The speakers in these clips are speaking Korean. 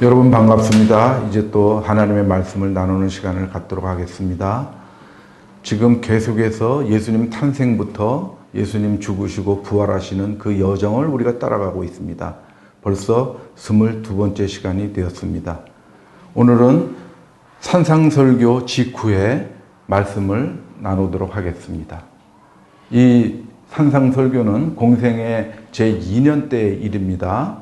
여러분 반갑습니다. 이제 또 하나님의 말씀을 나누는 시간을 갖도록 하겠습니다. 지금 계속해서 예수님 탄생부터 예수님 죽으시고 부활하시는 그 여정을 우리가 따라가고 있습니다. 벌써 22번째 시간이 되었습니다. 오늘은 산상설교 직후에 말씀을 나누도록 하겠습니다. 이 산상설교는 공생의 제2년 때의 일입니다.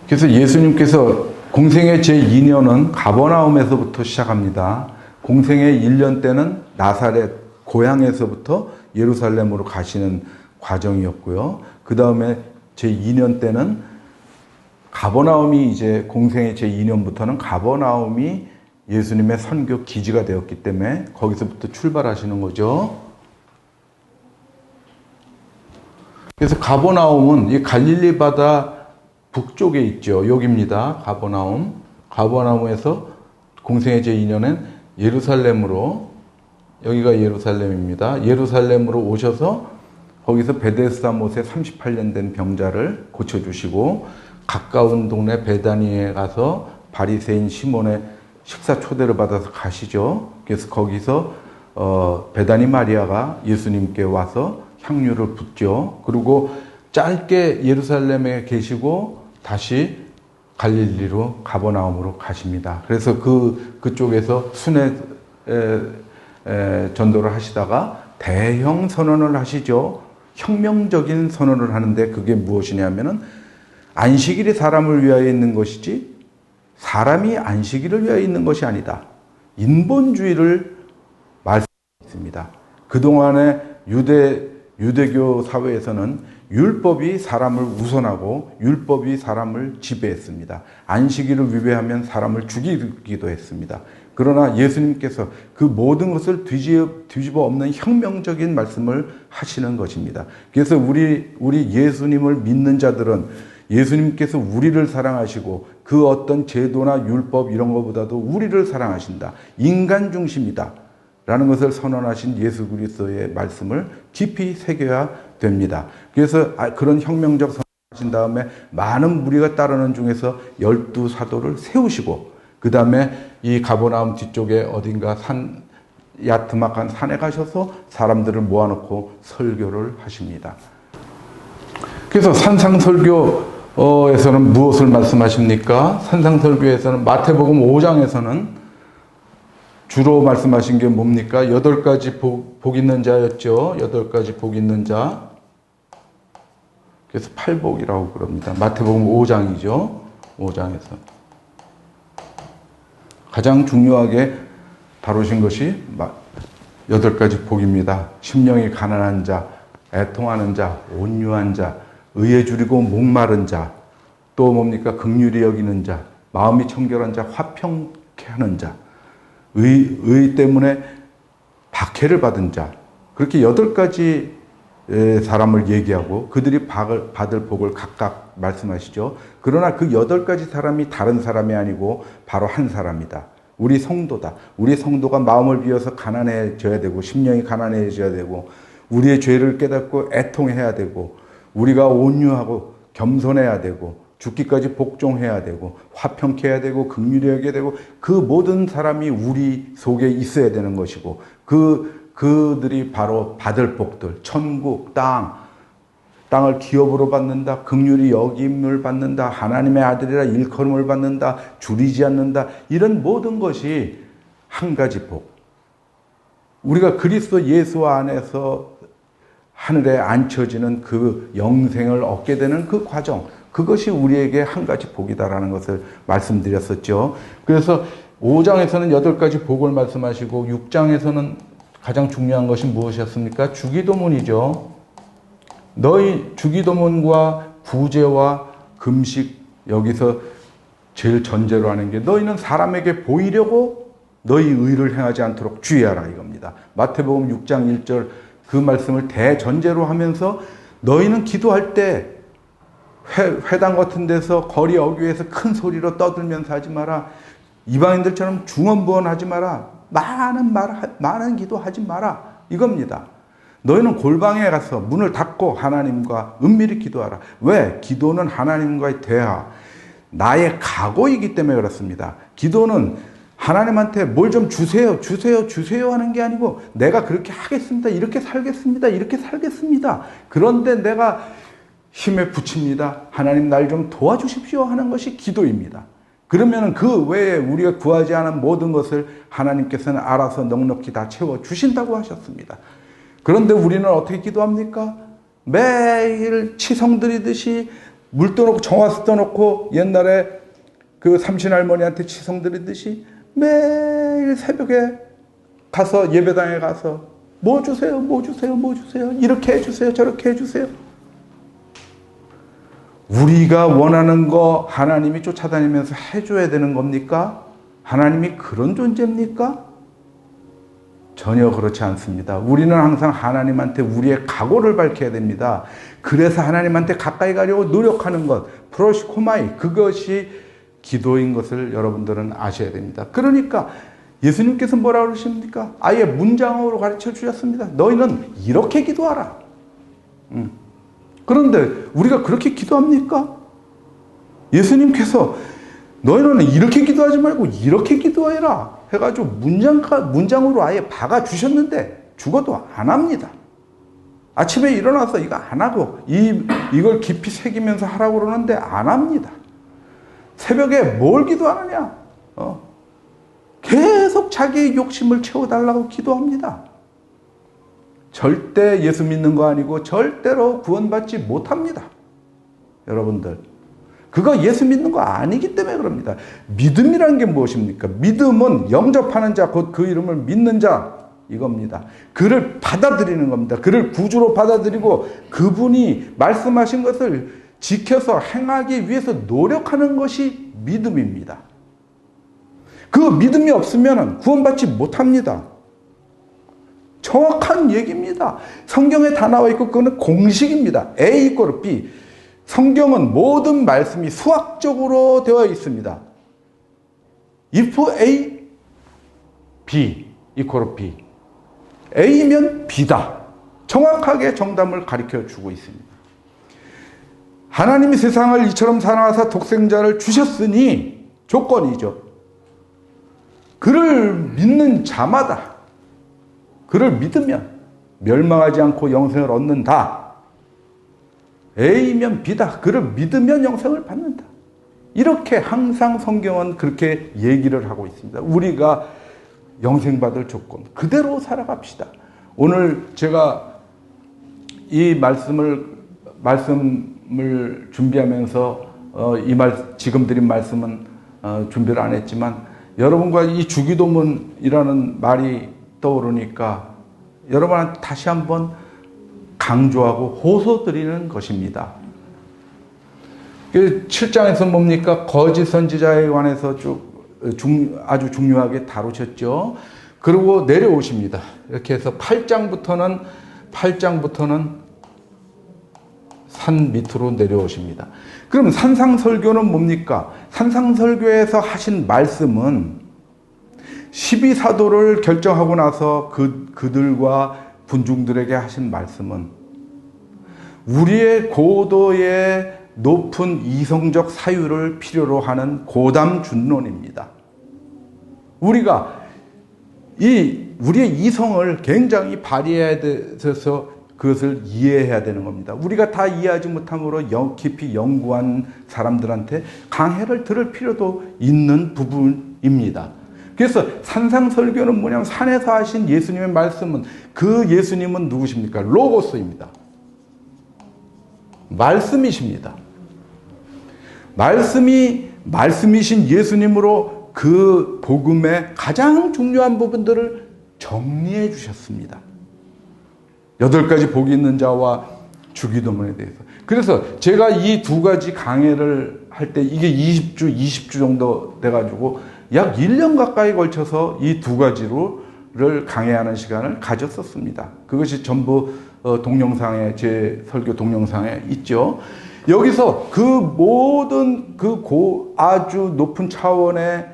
그래서 예수님께서 공생의 제2년은 가버나움에서부터 시작합니다. 공생의 1년 때는 나사렛 고향에서부터 예루살렘으로 가시는 과정이었고요. 그 다음에 제2년 때는 가버나움이 이제 공생의 제2년부터는 가버나움이 예수님의 선교 기지가 되었기 때문에 거기서부터 출발하시는 거죠. 그래서 가버나움은 이 갈릴리 바다 북쪽에 있죠. 여기입니다. 가버나움. 가버나움에서 공생의 제2년엔 예루살렘으로, 여기가 예루살렘입니다. 예루살렘으로 오셔서 거기서 베데스다 못에 38년 된 병자를 고쳐주시고 가까운 동네 베다니에 가서 바리새인 시몬의 식사 초대를 받아서 가시죠. 그래서 거기서 베다니 마리아가 예수님께 와서 향유를 붓죠. 그리고 짧게 예루살렘에 계시고 다시 갈릴리로 가버나움으로 가십니다. 그래서 그쪽에서 순회 전도를 하시다가 대형 선언을 하시죠. 혁명적인 선언을 하는데 그게 무엇이냐면은 안식일이 사람을 위하여 있는 것이지 사람이 안식일을 위하여 있는 것이 아니다. 인본주의를 말씀했습니다. 그동안의 유대교 사회에서는 율법이 사람을 우선하고 율법이 사람을 지배했습니다. 안식일을 위배하면 사람을 죽이기도 했습니다. 그러나 예수님께서 그 모든 것을 뒤집어 엎는 혁명적인 말씀을 하시는 것입니다. 그래서 우리 예수님을 믿는 자들은 예수님께서 우리를 사랑하시고 그 어떤 제도나 율법 이런 것보다도 우리를 사랑하신다. 인간 중심이다. 라는 것을 선언하신 예수 그리스도의 말씀을 깊이 새겨야 됩니다. 그래서 그런 혁명적 선언하신 다음에 많은 무리가 따르는 중에서 12사도를 세우시고 그 다음에 이 가버나움 뒤쪽에 어딘가 야트막한 산에 가셔서 사람들을 모아놓고 설교를 하십니다. 그래서 산상설교에서는 무엇을 말씀하십니까? 산상설교에서는 마태복음 5장에서는 주로 말씀하신 게 뭡니까? 8가지 복 있는 자였죠. 8가지 복 있는 자. 그래서 팔복이라고 그럽니다. 마태복음 5장이죠. 5장에서. 가장 중요하게 다루신 것이 8가지 복입니다. 심령이 가난한 자, 애통하는 자, 온유한 자, 의에 줄이고 목마른 자, 또 뭡니까? 긍휼히 여기는 자, 마음이 청결한 자, 화평케 하는 자, 의 때문에 박해를 받은 자, 그렇게 8가지 사람을 얘기하고 그들이 받을 복을 각각 말씀하시죠. 그러나 그 8가지 사람이 다른 사람이 아니고 바로 한 사람이다. 우리 성도다. 우리 성도가 마음을 비워서 가난해져야 되고 심령이 가난해져야 되고 우리의 죄를 깨닫고 애통해야 되고 우리가 온유하고 겸손해야 되고 죽기까지 복종해야 되고 화평케 해야 되고 긍휼히 여겨야 되고 그 모든 사람이 우리 속에 있어야 되는 것이고 그들이 바로 받을 복들, 천국, 땅을 기업으로 받는다, 긍휼히 여김을 받는다, 하나님의 아들이라 일컬음을 받는다, 줄이지 않는다, 이런 모든 것이 한 가지 복. 우리가 그리스도 예수 안에서 하늘에 앉혀지는 그 영생을 얻게 되는 그 과정, 그것이 우리에게 한 가지 복이다라는 것을 말씀드렸었죠. 그래서 5장에서는 8가지 복을 말씀하시고 6장에서는 가장 중요한 것이 무엇이었습니까? 주기도문이죠. 너희 주기도문과 구제와 금식, 여기서 제일 전제로 하는 게 너희는 사람에게 보이려고 너희 의를 행하지 않도록 주의하라 이겁니다. 마태복음 6장 1절 그 말씀을 대전제로 하면서 너희는 기도할 때 회당 같은 데서 거리 어귀에서 큰 소리로 떠들면서 하지 마라. 이방인들처럼 중언부언하지 마라. 많은 기도하지 마라. 이겁니다. 너희는 골방에 가서 문을 닫고 하나님과 은밀히 기도하라. 왜? 기도는 하나님과의 대화, 나의 각오이기 때문에 그렇습니다. 기도는 하나님한테 뭘 좀 주세요, 주세요, 주세요 하는 게 아니고 내가 그렇게 하겠습니다. 이렇게 살겠습니다. 이렇게 살겠습니다. 그런데 내가 힘에 부칩니다. 하나님 날 좀 도와주십시오 하는 것이 기도입니다. 그러면 그 외에 우리가 구하지 않은 모든 것을 하나님께서는 알아서 넉넉히 다 채워주신다고 하셨습니다. 그런데 우리는 어떻게 기도합니까? 매일 치성 드리듯이 물 떠놓고 정화수 떠놓고 옛날에 그 삼신할머니한테 치성 드리듯이 매일 새벽에 가서 예배당에 가서 뭐 주세요, 뭐 주세요, 뭐 주세요, 이렇게 해주세요, 저렇게 해주세요. 우리가 원하는 거 하나님이 쫓아다니면서 해줘야 되는 겁니까? 하나님이 그런 존재입니까? 전혀 그렇지 않습니다. 우리는 항상 하나님한테 우리의 각오를 밝혀야 됩니다. 그래서 하나님한테 가까이 가려고 노력하는 것, 프로시코마이, 그것이 기도인 것을 여러분들은 아셔야 됩니다. 그러니까 예수님께서 뭐라고 그러십니까? 아예 문장으로 가르쳐 주셨습니다. 너희는 이렇게 기도하라. 그런데 우리가 그렇게 기도합니까? 예수님께서 너희는 이렇게 기도하지 말고 이렇게 기도해라 해가지고 문장으로 아예 박아 주셨는데 죽어도 안 합니다. 아침에 일어나서 이거 안 하고 이걸 깊이 새기면서 하라고 그러는데 안 합니다. 새벽에 뭘 기도하느냐? 계속 자기의 욕심을 채워달라고 기도합니다. 절대 예수 믿는 거 아니고 절대로 구원받지 못합니다. 여러분들. 그거 예수 믿는 거 아니기 때문에 그럽니다. 믿음이라는 게 무엇입니까? 믿음은 영접하는 자, 곧 그 이름을 믿는 자, 이겁니다. 그를 받아들이는 겁니다. 그를 구주로 받아들이고 그분이 말씀하신 것을 지켜서 행하기 위해서 노력하는 것이 믿음입니다. 그 믿음이 없으면 구원받지 못합니다. 정확한 얘기입니다. 성경에 다 나와 있고 그거는 공식입니다. A 이꼬르 B. 성경은 모든 말씀이 수학적으로 되어 있습니다. If A, B 이꼬르 B. A면 B다. 정확하게 정답을 가르쳐 주고 있습니다. 하나님이 세상을 이처럼 사랑하사 독생자를 주셨으니 조건이죠. 그를 믿는 자마다 그를 믿으면 멸망하지 않고 영생을 얻는다. A면 B다. 그를 믿으면 영생을 받는다. 이렇게 항상 성경은 그렇게 얘기를 하고 있습니다. 우리가 영생받을 조건 그대로 살아갑시다. 오늘 제가 이 말씀을 준비하면서 지금 드린 말씀은 준비를 안 했지만 여러분과 이 주기도문이라는 말이 떠오르니까 여러분한테 다시 한번 강조하고 호소드리는 것입니다. 7장에서 뭡니까? 거짓 선지자에 관해서 아주 중요하게 다루셨죠. 그리고 내려오십니다. 이렇게 해서 8장부터는 산 밑으로 내려오십니다. 그럼 산상설교는 뭡니까? 산상설교에서 하신 말씀은 12사도를 결정하고 나서 그들과 분중들에게 하신 말씀은 우리의 고도의 높은 이성적 사유를 필요로 하는 고담준론입니다. 우리가 우리의 이성을 굉장히 발휘해야 돼서 그것을 이해해야 되는 겁니다. 우리가 다 이해하지 못함으로 깊이 연구한 사람들한테 강해를 들을 필요도 있는 부분입니다. 그래서 산상설교는 뭐냐면 산에서 하신 예수님의 말씀은 그 예수님은 누구십니까? 로고스입니다. 말씀이십니다. 말씀이신 예수님으로 그 복음의 가장 중요한 부분들을 정리해 주셨습니다. 8가지 복이 있는 자와 주기도문에 대해서. 그래서 제가 이 2가지 강해를 할 때 이게 20주 정도 돼가지고 약 1년 가까이 걸쳐서 이 2가지를 강해하는 시간을 가졌었습니다. 그것이 전부 동영상에, 제 설교 동영상에 있죠. 여기서 그 모든 아주 높은 차원의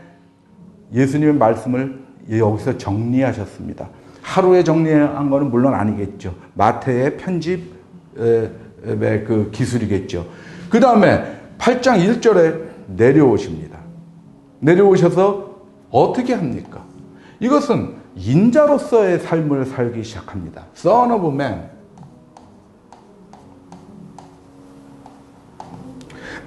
예수님의 말씀을 여기서 정리하셨습니다. 하루에 정리한 거는 물론 아니겠죠. 마태의 편집의 그 기술이겠죠. 그 다음에 8장 1절에 내려오십니다. 내려오셔서 어떻게 합니까? 이것은 인자로서의 삶을 살기 시작합니다. Son of Man.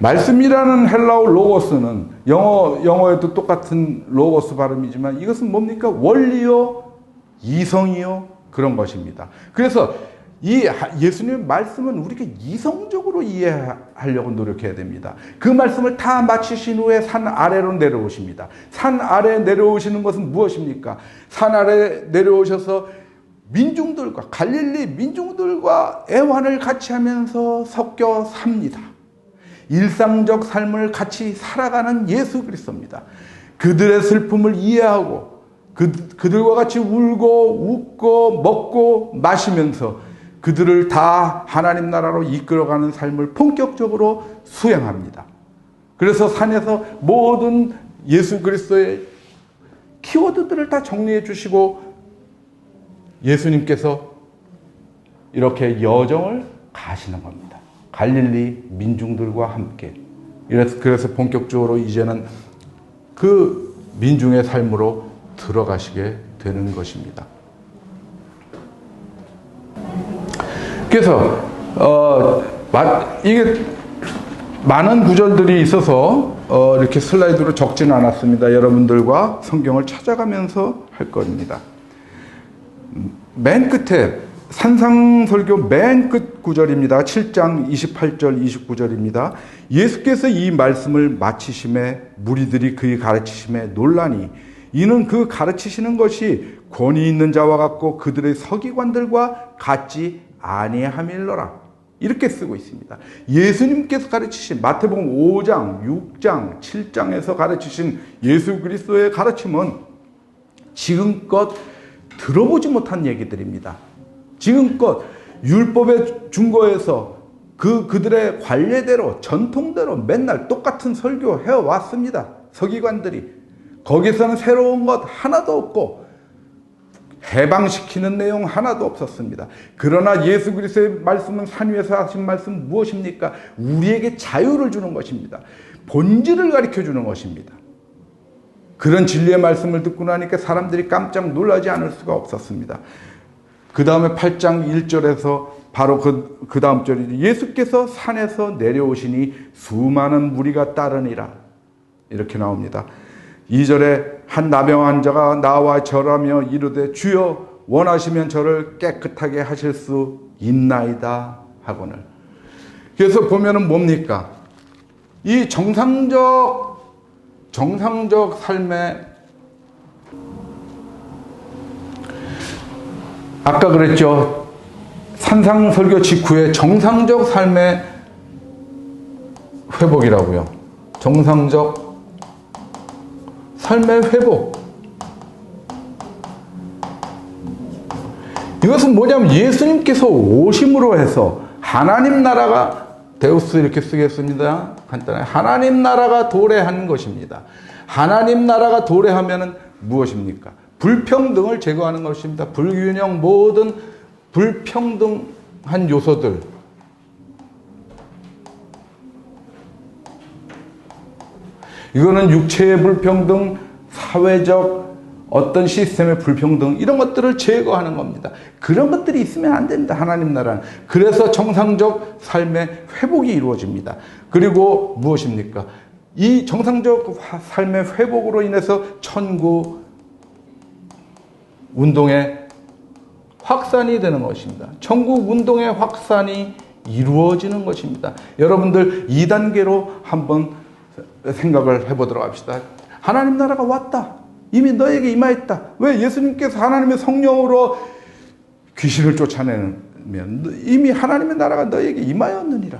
말씀이라는 헬라어 로고스는 영어에도 똑같은 로고스 발음이지만 이것은 뭡니까? 원리요, 이성이요, 그런 것입니다. 그래서 이 예수님의 말씀은 우리가 이성적으로 이해하려고 노력해야 됩니다. 그 말씀을 다 마치신 후에 산 아래로 내려오십니다. 산 아래에 내려오시는 것은 무엇입니까? 산 아래에 내려오셔서 민중들과 갈릴리 민중들과 애환을 같이 하면서 섞여 삽니다. 일상적 삶을 같이 살아가는 예수 그리스도입니다. 그들의 슬픔을 이해하고 그들과 같이 울고 웃고 먹고 마시면서 그들을 다 하나님 나라로 이끌어가는 삶을 본격적으로 수행합니다. 그래서 산에서 모든 예수 그리스도의 키워드들을 다 정리해 주시고 예수님께서 이렇게 여정을 가시는 겁니다. 갈릴리 민중들과 함께. 그래서 본격적으로 이제는 그 민중의 삶으로 들어가시게 되는 것입니다. 그래서 이게 많은 구절들이 있어서 이렇게 슬라이드로 적지는 않았습니다. 여러분들과 성경을 찾아가면서 할 겁니다. 맨 끝에 산상설교 맨 끝 구절입니다. 7장 28절 29절입니다. 예수께서 이 말씀을 마치심에 무리들이 그의 가르치심에 놀라니 이는 그 가르치시는 것이 권위 있는 자와 같고 그들의 서기관들과 같지 아니함일러라. 이렇게 쓰고 있습니다. 예수님께서 가르치신 마태복음 5장, 6장, 7장에서 가르치신 예수 그리스도의 가르침은 지금껏 들어보지 못한 얘기들입니다. 지금껏 율법의 준거에서 그들의 관례대로 전통대로 맨날 똑같은 설교 해왔습니다. 서기관들이. 거기서는 새로운 것 하나도 없고 해방시키는 내용 하나도 없었습니다. 그러나 예수 그리스도의 말씀은 산 위에서 하신 말씀 무엇입니까? 우리에게 자유를 주는 것입니다. 본질을 가르쳐 주는 것입니다. 그런 진리의 말씀을 듣고 나니까 사람들이 깜짝 놀라지 않을 수가 없었습니다. 그 다음에 8장 1절에서 바로 그 다음 절이 예수께서 산에서 내려오시니 수많은 무리가 따르니라. 이렇게 나옵니다. 2절에 한 나병 환자가 나와 절하며 이르되 주여 원하시면 저를 깨끗하게 하실 수 있나이다 하거늘. 그래서 보면은 뭡니까? 이 정상적 삶의 아까 그랬죠. 산상설교 직후에 정상적 삶의 회복이라고요. 정상적 삶의 회복. 이것은 뭐냐면 예수님께서 오심으로 해서 하나님 나라가 데우스 이렇게 쓰겠습니다. 간단하게 하나님 나라가 도래한 것입니다. 하나님 나라가 도래하면은 무엇입니까? 불평등을 제거하는 것입니다. 불균형 모든 불평등한 요소들. 이거는 육체의 불평등, 사회적 어떤 시스템의 불평등 이런 것들을 제거하는 겁니다. 그런 것들이 있으면 안 됩니다. 하나님 나라는. 그래서 정상적 삶의 회복이 이루어집니다. 그리고 무엇입니까? 이 정상적 삶의 회복으로 인해서 천국 운동의 확산이 되는 것입니다. 천국 운동의 확산이 이루어지는 것입니다. 여러분들 2단계로 한번 생각을 해보도록 합시다. 하나님 나라가 왔다. 이미 너에게 임하였다. 왜? 예수님께서 하나님의 성령으로 귀신을 쫓아내면 이미 하나님의 나라가 너에게 임하였느니라.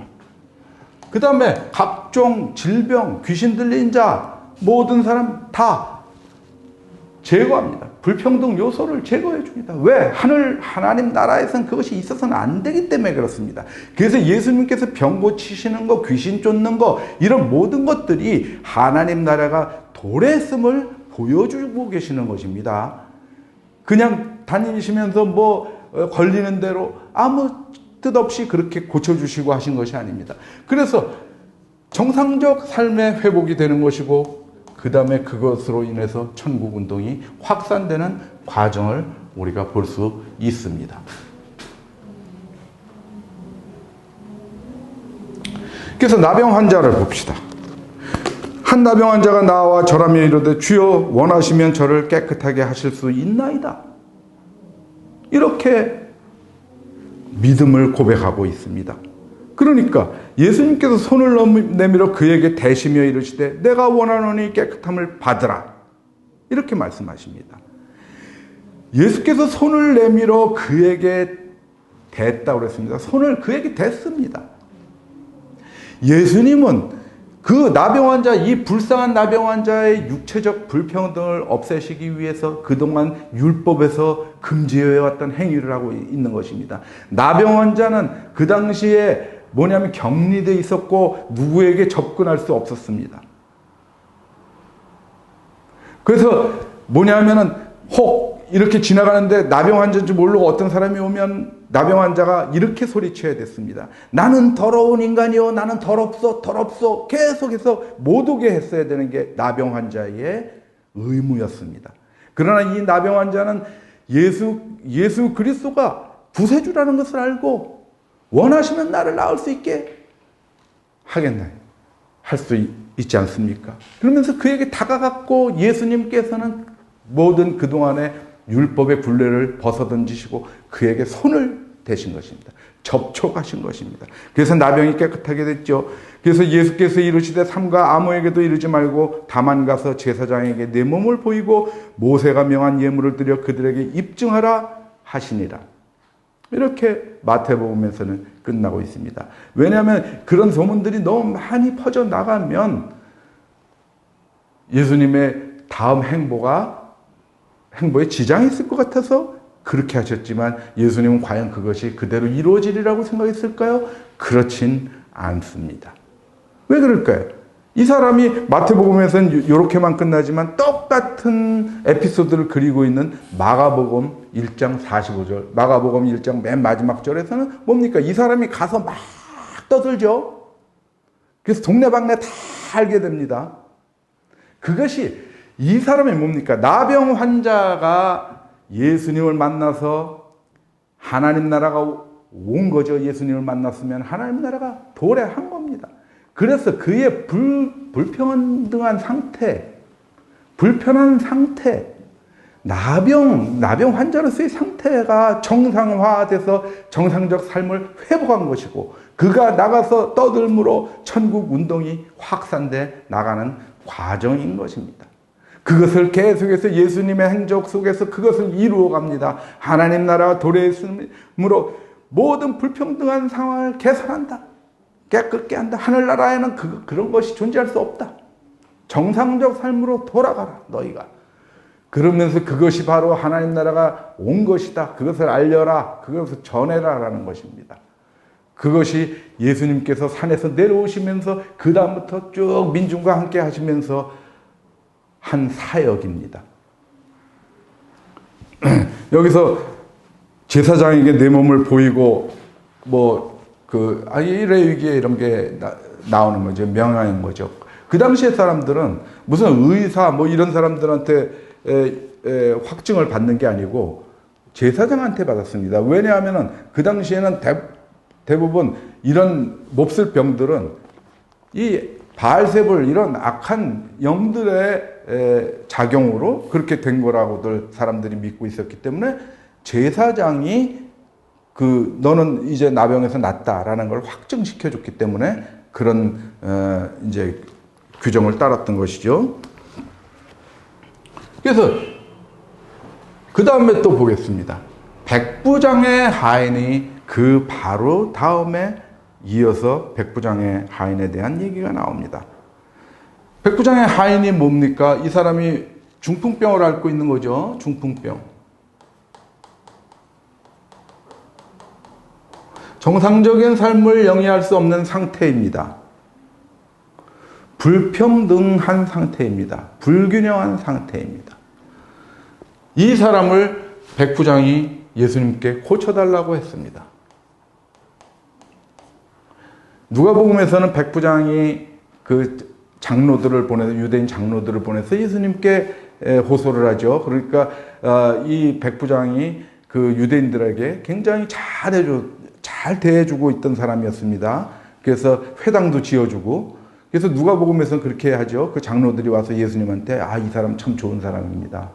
그 다음에 각종 질병, 귀신 들린 자, 모든 사람 다 제거합니다. 불평등 요소를 제거해 줍니다. 왜? 하나님 나라에서는 그것이 있어서는 안 되기 때문에 그렇습니다. 그래서 예수님께서 병 고치시는 거, 귀신 쫓는 거, 이런 모든 것들이 하나님 나라가 도래했음을 보여주고 계시는 것입니다. 그냥 다니시면서 걸리는 대로 아무 뜻 없이 그렇게 고쳐주시고 하신 것이 아닙니다. 그래서 정상적 삶의 회복이 되는 것이고, 그 다음에 그것으로 인해서 천국운동이 확산되는 과정을 우리가 볼 수 있습니다. 그래서 나병 환자를 봅시다. 한 나병 환자가 나와 절하며 이르되 주여 원하시면 저를 깨끗하게 하실 수 있나이다. 이렇게 믿음을 고백하고 있습니다. 그러니까 예수님께서 손을 내밀어 그에게 대시며 이르시되 내가 원하노니 깨끗함을 받으라. 이렇게 말씀하십니다. 예수께서 손을 내밀어 그에게 댔다고 그랬습니다. 손을 그에게 댔습니다. 예수님은 그 나병 환자, 이 불쌍한 나병 환자의 육체적 불평등을 없애시기 위해서 그동안 율법에서 금지해왔던 행위를 하고 있는 것입니다. 나병 환자는 그 당시에 뭐냐면 격리되어 있었고 누구에게 접근할 수 없었습니다. 그래서 뭐냐면은 혹 이렇게 지나가는데 나병 환자인지 모르고 어떤 사람이 오면 나병 환자가 이렇게 소리쳐야 됐습니다. 나는 더러운 인간이요, 나는 더럽소 계속해서 못 오게 했어야 되는 게 나병 환자의 의무였습니다. 그러나 이 나병 환자는 예수 그리스도가 구세주라는 것을 알고 원하시면 나를 낳을 수 있게 하겠나요? 할 수 있지 않습니까? 그러면서 그에게 다가갔고 예수님께서는 모든 그동안의 율법의 굴레를 벗어던지시고 그에게 손을 대신 것입니다. 접촉하신 것입니다. 그래서 나병이 깨끗하게 됐죠. 그래서 예수께서 이르시되 삼가 아무에게도 이르지 말고 다만 가서 제사장에게 내 몸을 보이고 모세가 명한 예물을 드려 그들에게 입증하라 하시니라. 이렇게 마태복음에서는 끝나고 있습니다. 왜냐하면 그런 소문들이 너무 많이 퍼져나가면 예수님의 다음 행보에 지장이 있을 것 같아서 그렇게 하셨지만 예수님은 과연 그것이 그대로 이루어지리라고 생각했을까요? 그렇진 않습니다. 왜 그럴까요? 이 사람이 마태복음에서는 이렇게만 끝나지만 똑같은 에피소드를 그리고 있는 마가복음 1장 45절, 마가복음 1장 맨 마지막 절에서는 뭡니까? 이 사람이 가서 막 떠들죠. 그래서 동네방네 다 알게 됩니다. 그것이 이 사람이 뭡니까? 나병 환자가 예수님을 만나서 하나님 나라가 온 거죠. 예수님을 만났으면 하나님 나라가 도래한 겁니다. 그래서 그의 불평등한 상태, 불편한 상태, 나병 환자로서의 상태가 정상화돼서 정상적 삶을 회복한 것이고 그가 나가서 떠들므로 천국 운동이 확산돼 나가는 과정인 것입니다. 그것을 계속해서 예수님의 행적 속에서 그것을 이루어 갑니다. 하나님 나라가 도래했으므로 모든 불평등한 상황을 개선한다. 깨끗게 한다. 하늘나라에는 그런 것이 존재할 수 없다. 정상적 삶으로 돌아가라 너희가. 그러면서 그것이 바로 하나님 나라가 온 것이다. 그것을 알려라. 그것을 전해라라는 것입니다. 그것이 예수님께서 산에서 내려오시면서 그 다음부터 쭉 민중과 함께 하시면서 한 사역입니다. 여기서 제사장에게 내 몸을 보이고 레위기에 이런 게 나오는 거죠. 명령인 거죠. 그 당시의 사람들은 무슨 의사 이런 사람들한테 확증을 받는 게 아니고 제사장한테 받았습니다. 왜냐하면 그 당시에는 대부분 이런 몹쓸 병들은 이 바알세불 이런 악한 영들의 작용으로 그렇게 된 거라고들 사람들이 믿고 있었기 때문에 제사장이 너는 이제 나병에서 낫다라는 걸 확증시켜 줬기 때문에 그런 이제 규정을 따랐던 것이죠. 그래서 그 다음에 또 보겠습니다. 백부장의 하인이 그 바로 다음에 이어서 백부장의 하인에 대한 얘기가 나옵니다. 백부장의 하인이 뭡니까? 이 사람이 중풍병을 앓고 있는 거죠. 중풍병. 정상적인 삶을 영위할 수 없는 상태입니다. 불평등한 상태입니다. 불균형한 상태입니다. 이 사람을 백부장이 예수님께 고쳐달라고 했습니다. 누가복음에서는 백부장이 그 장로들을 보내서 유대인 장로들을 보내서 예수님께 호소를 하죠. 그러니까 이 백부장이 그 유대인들에게 굉장히 잘 대해주고 있던 사람이었습니다. 그래서 회당도 지어주고, 그래서 누가복음에서는 그렇게 하죠. 그 장로들이 와서 예수님한테 이 사람 참 좋은 사람입니다.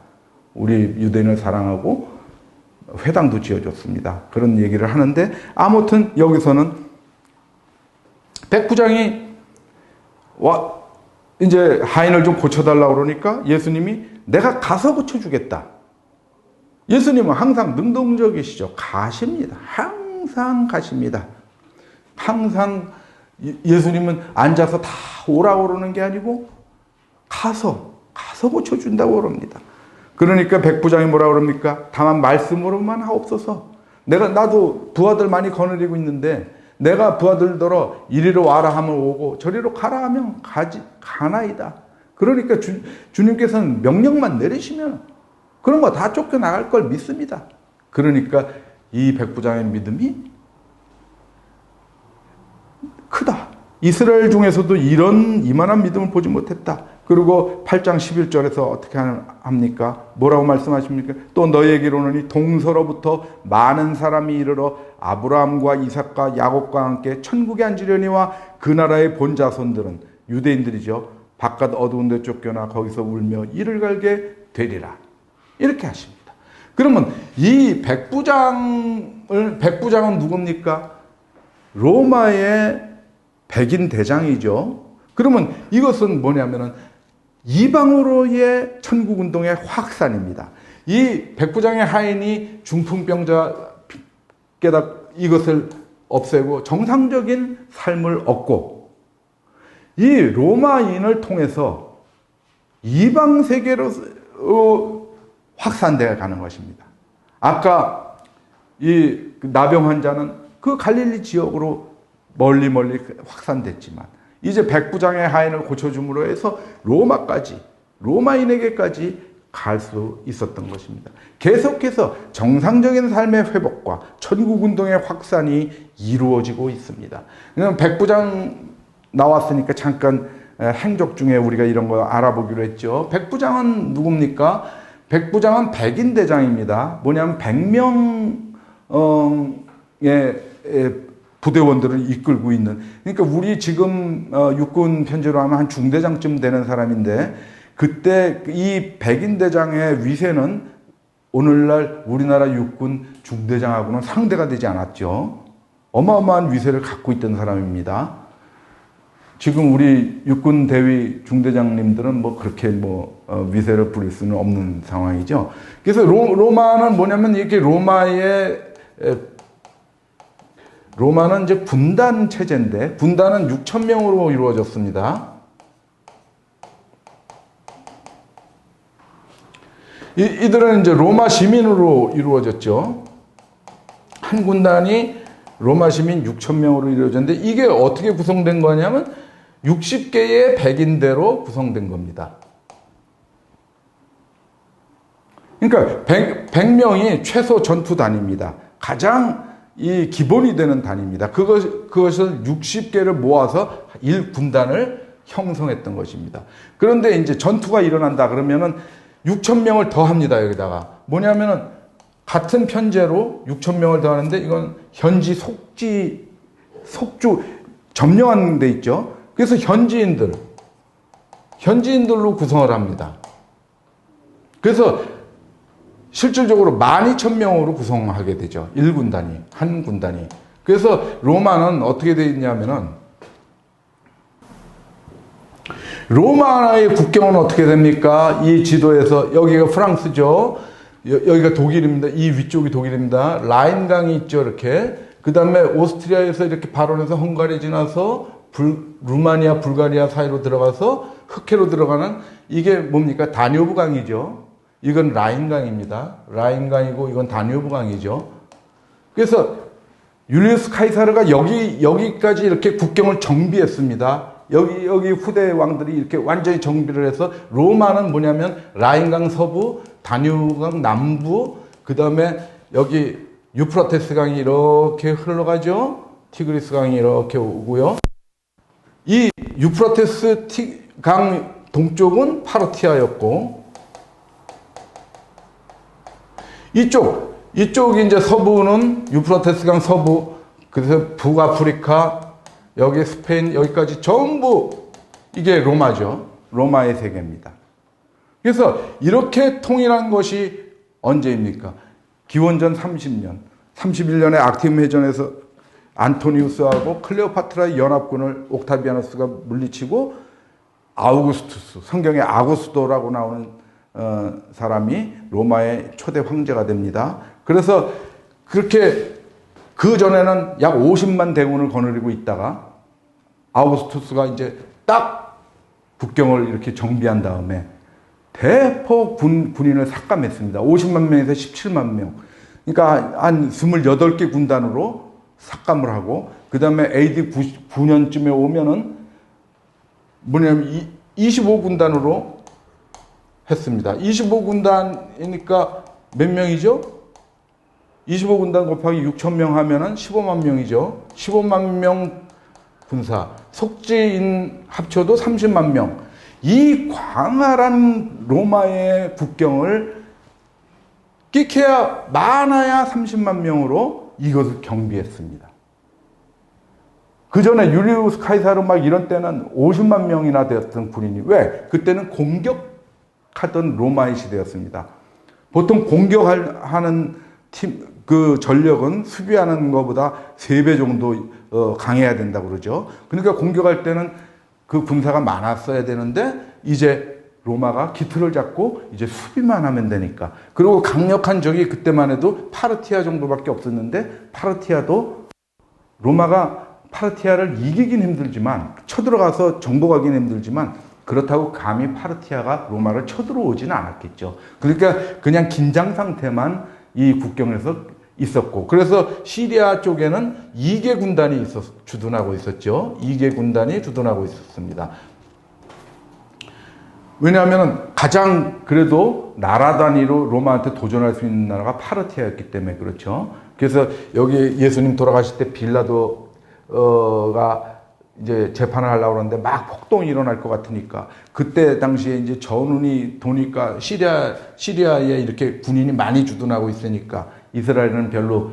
우리 유대인을 사랑하고 회당도 지어줬습니다. 그런 얘기를 하는데, 아무튼 여기서는 백부장이 이제 하인을 좀 고쳐달라고 그러니까 예수님이 내가 가서 고쳐주겠다. 예수님은 항상 능동적이시죠. 가십니다. 항상 가십니다. 항상 예수님은 앉아서 다 오라고 그러는 게 아니고 가서 고쳐준다고 그럽니다. 그러니까 백부장이 뭐라 그럽니까? 다만 말씀으로만 하옵소서. 나도 부하들 많이 거느리고 있는데 내가 부하들더러 이리로 와라 하면 오고 저리로 가라 하면 가나이다. 그러니까 주님께서는 명령만 내리시면 그런 거 다 쫓겨나갈 걸 믿습니다. 그러니까 이 백부장의 믿음이 크다. 이스라엘 중에서도 이만한 믿음을 보지 못했다. 그리고 8장 11절에서 어떻게 합니까? 뭐라고 말씀하십니까? 또 너희에게로는 동서로부터 많은 사람이 이르러 아브라함과 이삭과 야곱과 함께 천국에 앉으려니와 그 나라의 본자손들은 유대인들이죠. 바깥 어두운 데 쫓겨나 거기서 울며 이를 갈게 되리라. 이렇게 하십니다. 그러면 이 백부장은 누굽니까? 로마의 백인 대장이죠. 그러면 이것은 뭐냐면은 이방으로의 천국운동의 확산입니다. 이 백부장의 하인이 중풍병자 이것을 없애고 정상적인 삶을 얻고 이 로마인을 통해서 이방 세계로 확산되어 가는 것입니다. 아까 이 나병 환자는 그 갈릴리 지역으로 멀리 확산됐지만 이제 백부장의 하인을 고쳐줌으로 해서 로마인에게까지 갈 수 있었던 것입니다. 계속해서 정상적인 삶의 회복과 천국운동의 확산이 이루어지고 있습니다. 그럼 백부장 나왔으니까 잠깐 행적 중에 우리가 이런 거 알아보기로 했죠. 백부장은 누굽니까? 백부장은 백인대장입니다. 뭐냐면 100명의 부대원들을 이끌고 있는, 그러니까 우리 지금 육군 편제로 하면 한 중대장쯤 되는 사람인데, 그때 이 백인대장의 위세는 오늘날 우리나라 육군 중대장하고는 상대가 되지 않았죠. 어마어마한 위세를 갖고 있던 사람입니다. 지금 우리 육군 대위 중대장님들은 뭐 그렇게 위세를 부릴 수는 없는 상황이죠. 그래서 로마는 뭐냐면 이렇게 로마는 이제 분단 체제인데, 분단은 6,000명으로 이루어졌습니다. 이들은 이제 로마 시민으로 이루어졌죠. 한 군단이 로마 시민 6,000명으로 이루어졌는데, 이게 어떻게 구성된 거냐면 60개의 백인대로 구성된 겁니다. 그러니까 100명이 최소 전투단입니다. 가장 이 기본이 되는 단위입니다. 그것을 60개를 모아서 1군단을 형성했던 것입니다. 그런데 이제 전투가 일어난다 그러면은 6,000명을 더 합니다. 여기다가 뭐냐면은 같은 편제로 6,000명을 더 하는데, 이건 현지 속주 점령한 데 있죠. 그래서 현지인들로 구성을 합니다. 그래서 실질적으로 12,000명으로 구성하게 되죠. 1군단이, 한 군단이. 그래서 로마는 어떻게 되어 있냐면은, 로마의 국경은 어떻게 됩니까? 이 지도에서 여기가 프랑스죠. 여기가 독일입니다. 이 위쪽이 독일입니다. 라인강이 있죠, 이렇게. 그 다음에 오스트리아에서 이렇게 발원해서 헝가리 지나서 루마니아, 불가리아 사이로 들어가서 흑해로 들어가는, 이게 뭡니까? 다뉴브 강이죠. 이건 라인강입니다. 라인강이고 이건 다뉴브 강이죠. 그래서 율리우스 카이사르가 여기까지 이렇게 국경을 정비했습니다. 여기 후대 왕들이 이렇게 완전히 정비를 해서, 로마는 뭐냐면 라인강 서부, 다뉴브강 남부, 그 다음에 여기 유프라테스 강이 이렇게 흘러가죠. 티그리스 강이 이렇게 오고요. 이 유프라테스 강 동쪽은 파르티아였고, 이쪽이 이제 서부는 유프라테스 강 서부, 그래서 북아프리카, 여기 스페인, 여기까지 전부 이게 로마죠. 로마의 세계입니다. 그래서 이렇게 통일한 것이 언제입니까? 기원전 30년, 31년에 악티움 해전에서 안토니우스하고 클레오파트라의 연합군을 옥타비아누스가 물리치고 아우구스투스, 성경에 아구스도라고 나오는 사람이 로마의 초대 황제가 됩니다. 그래서 그렇게 그 전에는 약 50만 대군을 거느리고 있다가 아우구스투스가 이제 딱 국경을 이렇게 정비한 다음에 대폭 군인을 삭감했습니다. 50만 명에서 17만 명. 그러니까 한 28개 군단으로 삭감을 하고, 그 다음에 AD 9년쯤에 오면은 뭐냐면 25군단으로 했습니다. 25군단이니까 몇 명이죠? 25군단 곱하기 6천 명 하면은 15만 명이죠. 15만 명 군사, 속지인 합쳐도 30만 명. 이 광활한 로마의 국경을 끼케야 많아야 30만 명으로 이것을 경비했습니다. 그 전에 율리우스 카이사르 막 이런 때는 50만 명이나 되었던 군인이, 왜? 그때는 공격하던 로마의 시대였습니다. 보통 공격하는 그 전력은 수비하는 것보다 3배 정도 강해야 된다고 그러죠. 그러니까 공격할 때는 그 군사가 많았어야 되는데, 이제 로마가 기틀을 잡고 이제 수비만 하면 되니까. 그리고 강력한 적이 그때만 해도 파르티아 정도밖에 없었는데, 파르티아도 로마가 파르티아를 이기긴 힘들지만, 쳐들어가서 정복하기는 힘들지만, 그렇다고 감히 파르티아가 로마를 쳐들어오지는 않았겠죠. 그러니까 그냥 긴장 상태만 이 국경에서 있었고, 그래서 시리아 쪽에는 2개 군단이 주둔하고 있었죠. 2개 군단이 주둔하고 있었습니다. 왜냐하면 가장 그래도 나라 단위로 로마한테 도전할 수 있는 나라가 파르티아였기 때문에 그렇죠. 그래서 여기 예수님 돌아가실 때 빌라도가 이제 재판을 하려고 그러는데 막 폭동이 일어날 것 같으니까, 그때 당시에 이제 전운이 도니까 시리아에 이렇게 군인이 많이 주둔하고 있으니까 이스라엘은 별로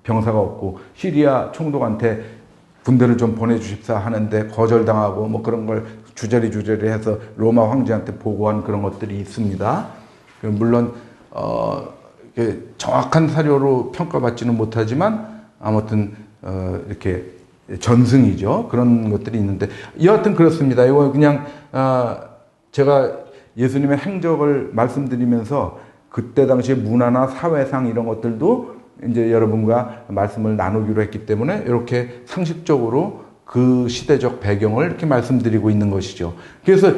병사가 없고 시리아 총독한테 군대를 좀 보내주십사 하는데 거절당하고 뭐 그런 걸 주저리 해서 로마 황제한테 보고한 그런 것들이 있습니다. 물론 정확한 사료로 평가받지는 못하지만 아무튼 이렇게 전승이죠. 그런 것들이 있는데 여하튼 그렇습니다. 이거 그냥 제가 예수님의 행적을 말씀드리면서 그때 당시의 문화나 사회상 이런 것들도 이제 여러분과 말씀을 나누기로 했기 때문에 이렇게 상식적으로 그 시대적 배경을 이렇게 말씀드리고 있는 것이죠. 그래서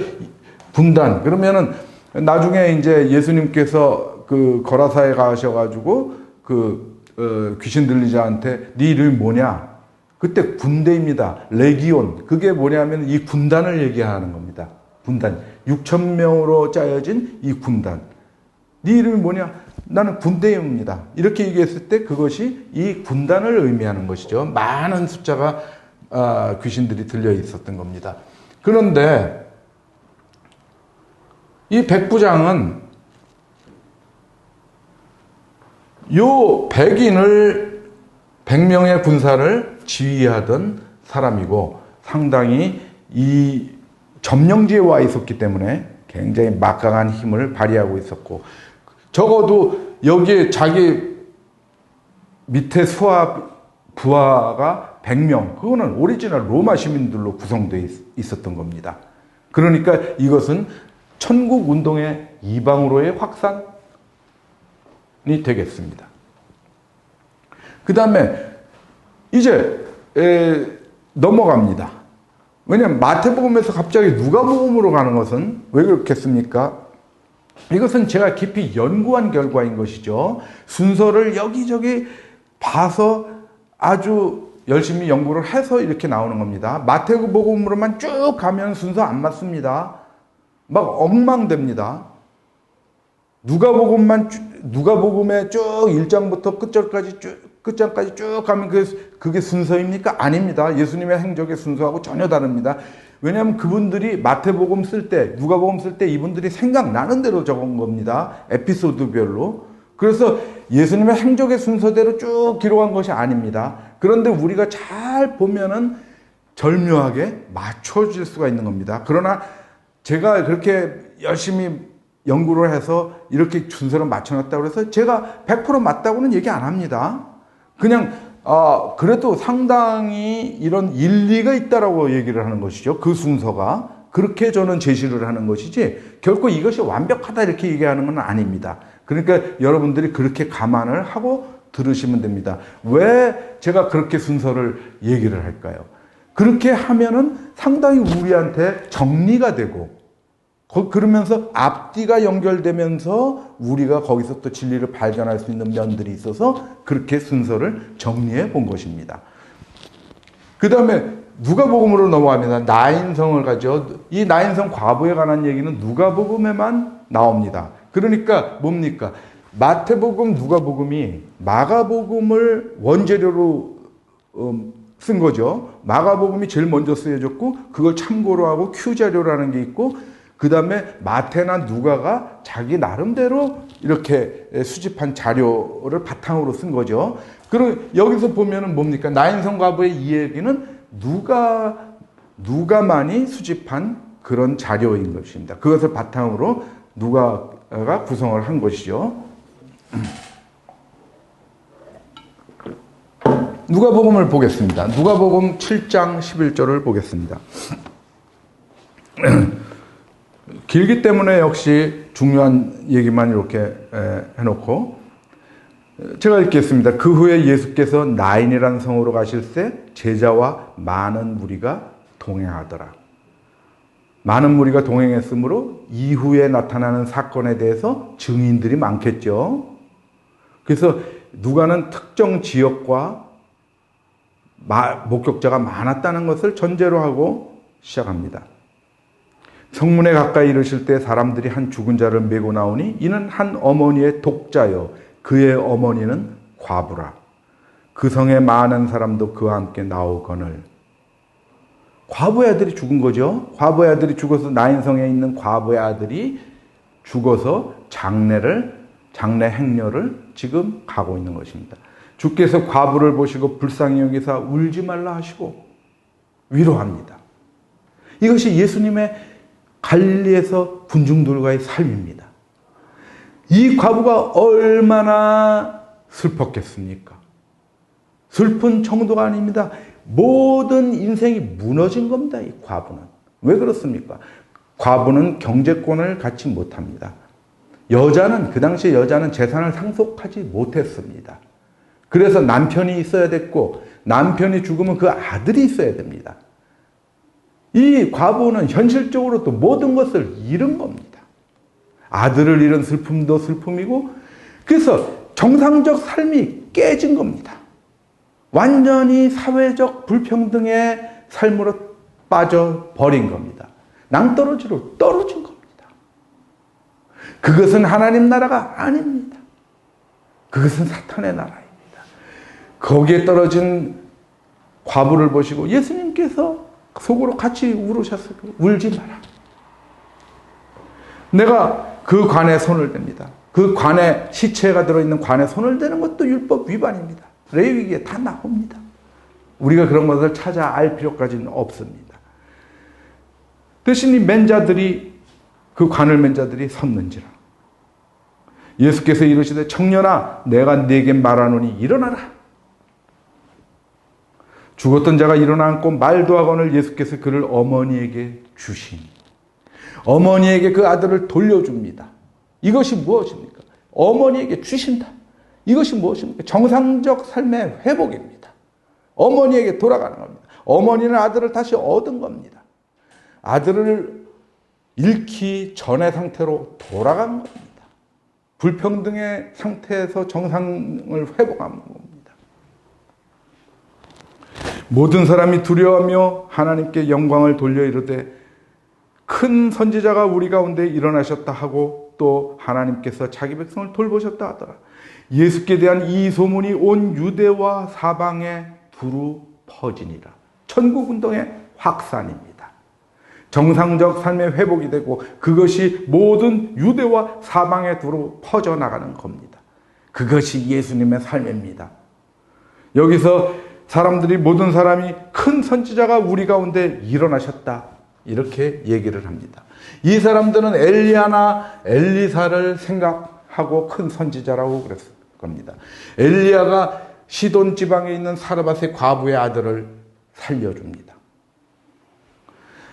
분단, 그러면은 나중에 이제 예수님께서 그 거라사에 가셔가지고 귀신 들린 자한테 네 이름이 뭐냐? 그때 군대입니다. 레기온. 그게 뭐냐면 이 군단을 얘기하는 겁니다. 군단. 6천 명으로 짜여진 이 군단. 네 이름이 뭐냐? 나는 군대입니다. 이렇게 얘기했을 때 그것이 이 군단을 의미하는 것이죠. 많은 숫자가 귀신들이 들려 있었던 겁니다. 그런데 이 백부장은 요 100명의 군사를 지휘하던 사람이고 상당히 이 점령지에 와 있었기 때문에 굉장히 막강한 힘을 발휘하고 있었고, 적어도 여기에 자기 밑에 부하가 100명, 그거는 오리지널 로마 시민들로 구성되어 있었던 겁니다. 그러니까 이것은 천국 운동의 이방으로의 확산이 되겠습니다. 그 다음에 이제 넘어갑니다. 왜냐하면 마태복음에서 갑자기 누가복음으로 가는 것은 왜 그렇겠습니까? 이것은 제가 깊이 연구한 결과인 것이죠. 순서를 여기저기 봐서 아주 열심히 연구를 해서 이렇게 나오는 겁니다. 마태복음으로만 쭉 가면 순서 안 맞습니다. 막 엉망됩니다. 누가복음의 쭉 1장부터 끝장까지 쭉 가면 그게 순서입니까? 아닙니다. 예수님의 행적의 순서하고 전혀 다릅니다. 왜냐하면 그분들이 마태복음 쓸 때, 누가복음 쓸 때 이분들이 생각나는 대로 적은 겁니다. 에피소드별로. 그래서 예수님의 행적의 순서대로 쭉 기록한 것이 아닙니다. 그런데 우리가 잘 보면은 절묘하게 맞춰질 수가 있는 겁니다. 그러나 제가 그렇게 열심히 연구를 해서 이렇게 순서를 맞춰놨다고 해서 제가 100% 맞다고는 얘기 안 합니다. 그냥 그래도 상당히 이런 일리가 있다라고 얘기를 하는 것이죠. 그 순서가. 그렇게 저는 제시를 하는 것이지 결코 이것이 완벽하다 이렇게 얘기하는 건 아닙니다. 그러니까 여러분들이 그렇게 감안을 하고 들으시면 됩니다. 왜 제가 그렇게 순서를 얘기를 할까요? 그렇게 하면은 상당히 우리한테 정리가 되고 그러면서 앞뒤가 연결되면서 우리가 거기서 또 진리를 발견할 수 있는 면들이 있어서 그렇게 순서를 정리해 본 것입니다. 그 다음에 누가복음으로 넘어갑니다. 나인성을 가죠. 이 나인성 과부에 관한 얘기는 누가복음에만 나옵니다. 그러니까 뭡니까? 마태복음, 누가복음이 마가복음을 원재료로 쓴 거죠. 마가복음이 제일 먼저 쓰여졌고 그걸 참고로 하고 큐자료라는 게 있고 그 다음에 마태나 누가가 자기 나름대로 이렇게 수집한 자료를 바탕으로 쓴 거죠. 그리고 여기서 보면은 뭡니까? 나인성 과부의 이 얘기는 누가만이 수집한 그런 자료인 것입니다. 그것을 바탕으로 누가가 구성을 한 것이죠. 누가복음을 보겠습니다. 누가복음 7장 11절을 보겠습니다. 길기 때문에 역시 중요한 얘기만 이렇게 해놓고 제가 읽겠습니다. 그 후에 예수께서 나인이라는 성으로 가실 때 제자와 많은 무리가 동행하더라. 많은 무리가 동행했으므로 이후에 나타나는 사건에 대해서 증인들이 많겠죠. 그래서 누가는 특정 지역과 목격자가 많았다는 것을 전제로 하고 시작합니다. 성문에 가까이 이르실 때 사람들이 한 죽은 자를 메고 나오니 이는 한 어머니의 독자요 그의 어머니는 과부라. 그 성에 많은 사람도 그와 함께 나오거늘. 과부의 아들이 죽은 거죠. 과부의 아들이 죽어서 나인성에 있는 과부의 아들이 죽어서 장례 행렬을 지금 가고 있는 것입니다. 주께서 과부를 보시고 불쌍히 여기사 울지 말라 하시고 위로합니다. 이것이 예수님의 갈릴리에서 군중들과의 삶입니다. 이 과부가 얼마나 슬펐겠습니까? 슬픈 정도가 아닙니다. 모든 인생이 무너진 겁니다. 이 과부는. 왜 그렇습니까? 과부는 경제권을 갖지 못합니다. 그 당시에 여자는 재산을 상속하지 못했습니다. 그래서 남편이 있어야 됐고 남편이 죽으면 그 아들이 있어야 됩니다. 이 과부는 현실적으로 또 모든 것을 잃은 겁니다. 아들을 잃은 슬픔도 슬픔이고 그래서 정상적 삶이 깨진 겁니다. 완전히 사회적 불평등의 삶으로 빠져버린 겁니다. 낭떠러지로 떨어진 겁니다. 그것은 하나님 나라가 아닙니다. 그것은 사탄의 나라입니다. 거기에 떨어진 과부를 보시고 예수님께서 속으로 같이 울으셨어요. 울지 마라. 내가 그 관에 손을 댑니다. 그 관에 시체가 들어있는 관에 손을 대는 것도 율법 위반입니다. 레위기에 다 나옵니다. 우리가 그런 것을 찾아 알 필요까지는 없습니다. 대신 이 맨자들이 그 관을 맨 자들이 섰는지라. 예수께서 이르시되 청년아 내가 네게 말하노니 일어나라. 죽었던 자가 일어나 앉고 말도 하거늘 예수께서 그를 어머니에게 주시니 어머니에게 그 아들을 돌려줍니다. 이것이 무엇입니까? 어머니에게 주신다. 이것이 무엇입니까? 정상적 삶의 회복입니다. 어머니에게 돌아가는 겁니다. 어머니는 아들을 다시 얻은 겁니다. 아들을 잃기 전의 상태로 돌아간 겁니다. 불평등의 상태에서 정상을 회복하는 겁니다. 모든 사람이 두려워하며 하나님께 영광을 돌려 이르되 큰 선지자가 우리 가운데 일어나셨다 하고 또 하나님께서 자기 백성을 돌보셨다 하더라. 예수께 대한 이 소문이 온 유대와 사방에 두루 퍼지니라. 천국운동의 확산입니다. 정상적 삶의 회복이 되고 그것이 모든 유대와 사방에 두루 퍼져나가는 겁니다. 그것이 예수님의 삶입니다. 여기서 사람들이 모든 사람이 큰 선지자가 우리 가운데 일어나셨다 이렇게 얘기를 합니다. 이 사람들은 엘리야나 엘리사를 생각하고 큰 선지자라고 그랬을 겁니다. 엘리야가 시돈 지방에 있는 사르밧의 과부의 아들을 살려줍니다.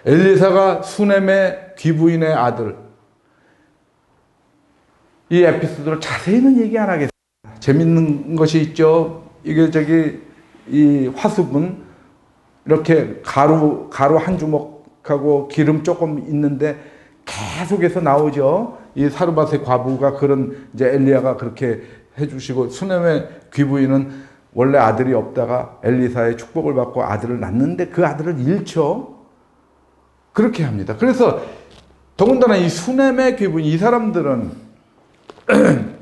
엘리사가 수넴의 귀부인의 아들. 이 에피소드를 자세히는 얘기 안 하겠습니다. 재밌는 것이 있죠. 이게 이 화수분 이렇게 가루 한 주먹하고 기름 조금 있는데 계속해서 나오죠. 이 사르밧의 과부가 그런 이제 엘리야가 그렇게 해주시고 수넴의 귀부인은 원래 아들이 없다가 엘리사의 축복을 받고 아들을 낳는데 그 아들을 잃죠. 그렇게 합니다. 그래서 더군다나 이 수넴의 귀부인 이 사람들은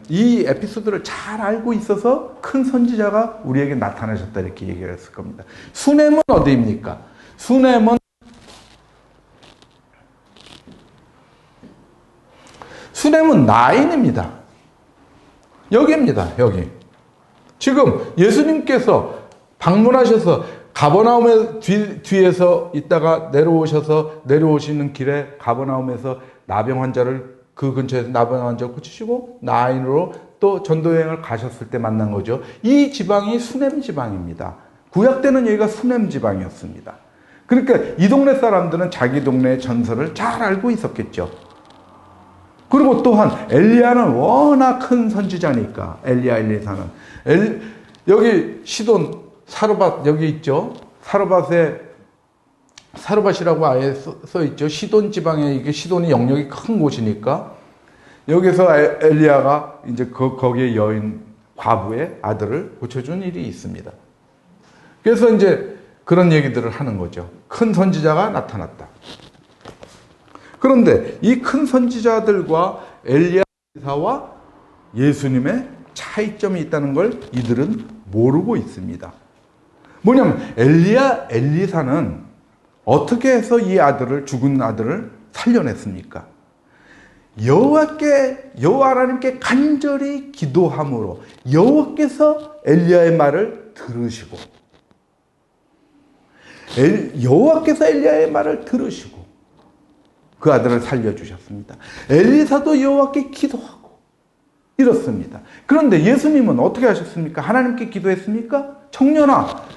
이 에피소드를 잘 알고 있어서 큰 선지자가 우리에게 나타나셨다 이렇게 얘기를 했을 겁니다. 수넴은 어디입니까? 수넴은 나인입니다. 여기입니다. 여기. 지금 예수님께서 방문하셔서 가버나움의 뒤에서 있다가 내려오시는 길에 가버나움에서 나병 환자를 그 근처에서 나병 환자를 고치시고 나인으로 또 전도여행을 가셨을 때 만난 거죠. 이 지방이 수넴 지방입니다. 구약 때는 여기가 수넴 지방이었습니다. 그러니까 이 동네 사람들은 자기 동네의 전설을 잘 알고 있었겠죠. 그리고 또한 엘리야는 워낙 큰 선지자니까 엘리야 엘리사는 여기 시돈 사르밧 여기 있죠. 사르밧이라고 아예 써 있죠. 시돈 지방에 이게 시돈이 영역이 큰 곳이니까 여기서 엘리야가 이제 거기에 여인 과부의 아들을 고쳐준 일이 있습니다. 그래서 이제 그런 얘기들을 하는 거죠. 큰 선지자가 나타났다. 그런데 이 큰 선지자들과 엘리야와 예수님의 차이점이 있다는 걸 이들은 모르고 있습니다. 뭐냐면 엘리사는 어떻게 해서 이 죽은 아들을 살려냈습니까? 여호와 하나님께 간절히 기도함으로 여호와께서 엘리야의 말을 들으시고 여호와께서 엘리야의 말을 들으시고 그 아들을 살려주셨습니다. 엘리사도 여호와께 기도하고 이렇습니다. 그런데 예수님은 어떻게 하셨습니까? 하나님께 기도했습니까? 청년아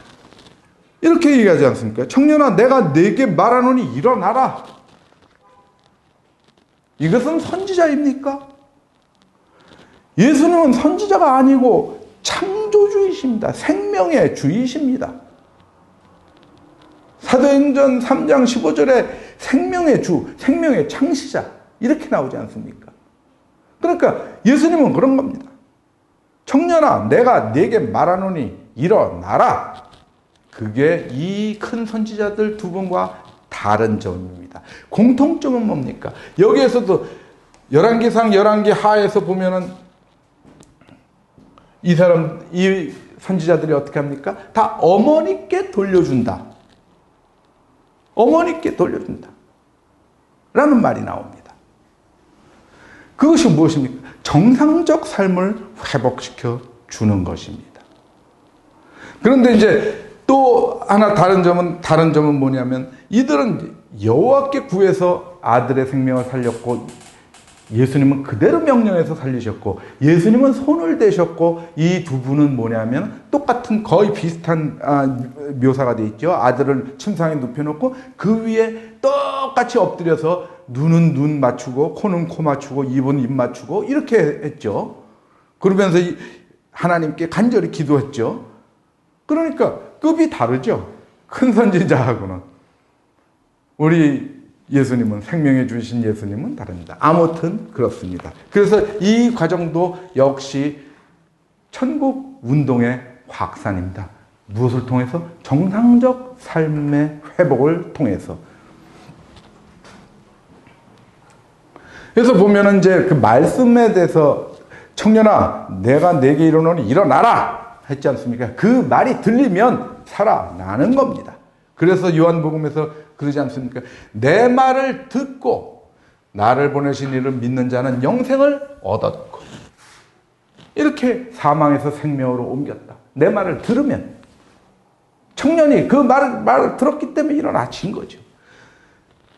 이렇게 얘기하지 않습니까? 청년아 내가 네게 말하노니 일어나라. 이것은 선지자입니까? 예수님은 선지자가 아니고 창조주이십니다. 생명의 주이십니다. 사도행전 3장 15절에 생명의 주, 생명의 창시자 이렇게 나오지 않습니까? 그러니까 예수님은 그런 겁니다. 청년아 내가 네게 말하노니 일어나라. 그게 이 큰 선지자들 두 분과 다른 점입니다. 공통점은 뭡니까? 여기에서도 열왕기상 열왕기 하에서 보면은 이 선지자들이 어떻게 합니까? 다 어머니께 돌려준다. 어머니께 돌려준다. 라는 말이 나옵니다. 그것이 무엇입니까? 정상적 삶을 회복시켜 주는 것입니다. 그런데 이제 또 하나 다른 점은 뭐냐면 이들은 여호와께 구해서 아들의 생명을 살렸고 예수님은 그대로 명령해서 살리셨고 예수님은 손을 대셨고 이 두 분은 뭐냐면 똑같은 거의 비슷한 묘사가 돼 있죠. 아들을 침상에 눕혀놓고 그 위에 똑같이 엎드려서 눈은 눈 맞추고 코는 코 맞추고 입은 입 맞추고 이렇게 했죠. 그러면서 하나님께 간절히 기도했죠. 그러니까 급이 다르죠. 큰 선지자하고는. 우리 예수님은 생명해 주신 예수님은 다릅니다. 아무튼 그렇습니다. 그래서 이 과정도 역시 천국 운동의 확산입니다. 무엇을 통해서? 정상적 삶의 회복을 통해서. 그래서 보면은 이제 그 말씀에 대해서 청년아, 내가 내게 이르노니 일어나라 했지 않습니까? 그 말이 들리면 살아나는 겁니다. 그래서 요한복음에서 그러지 않습니까? 내 말을 듣고 나를 보내신 이를 믿는 자는 영생을 얻었고, 이렇게 사망에서 생명으로 옮겼다. 내 말을 들으면, 청년이 그 말을 들었기 때문에 일어나신 거죠.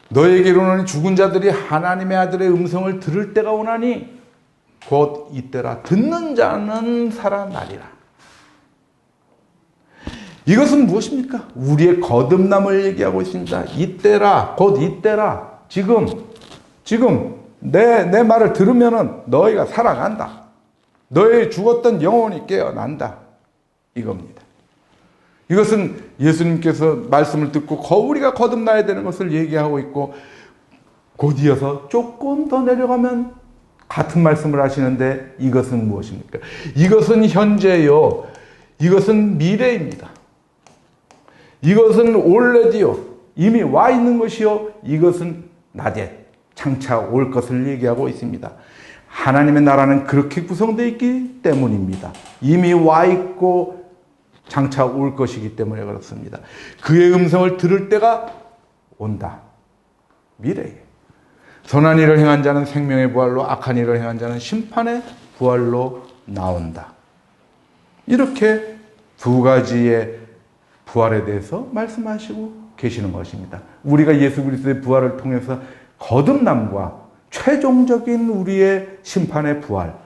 너에게 이르노니 죽은 자들이 하나님의 아들의 음성을 들을 때가 오나니 곧 이때라. 듣는 자는 살아나리라. 이것은 무엇입니까? 우리의 거듭남을 얘기하고 있습니다. 이때라, 곧 이때라. 지금 내 말을 들으면은 너희가 살아간다. 너희 죽었던 영혼이 깨어난다. 이겁니다. 이것은 예수님께서 말씀을 듣고 우리가 거듭나야 되는 것을 얘기하고 있고, 곧 이어서 조금 더 내려가면 같은 말씀을 하시는데, 이것은 무엇입니까? 이것은 현재요. 이것은 미래입니다. 이것은 올레디요. 이미 와 있는 것이요. 이것은 나대, 장차 올 것을 얘기하고 있습니다. 하나님의 나라는 그렇게 구성되어 있기 때문입니다. 이미 와 있고 장차 올 것이기 때문에 그렇습니다. 그의 음성을 들을 때가 온다. 미래에. 선한 일을 행한 자는 생명의 부활로, 악한 일을 행한 자는 심판의 부활로 나온다. 이렇게 두 가지의 부활에 대해서 말씀하시고 계시는 것입니다. 우리가 예수 그리스도의 부활을 통해서 거듭남과 최종적인 우리의 심판의 부활,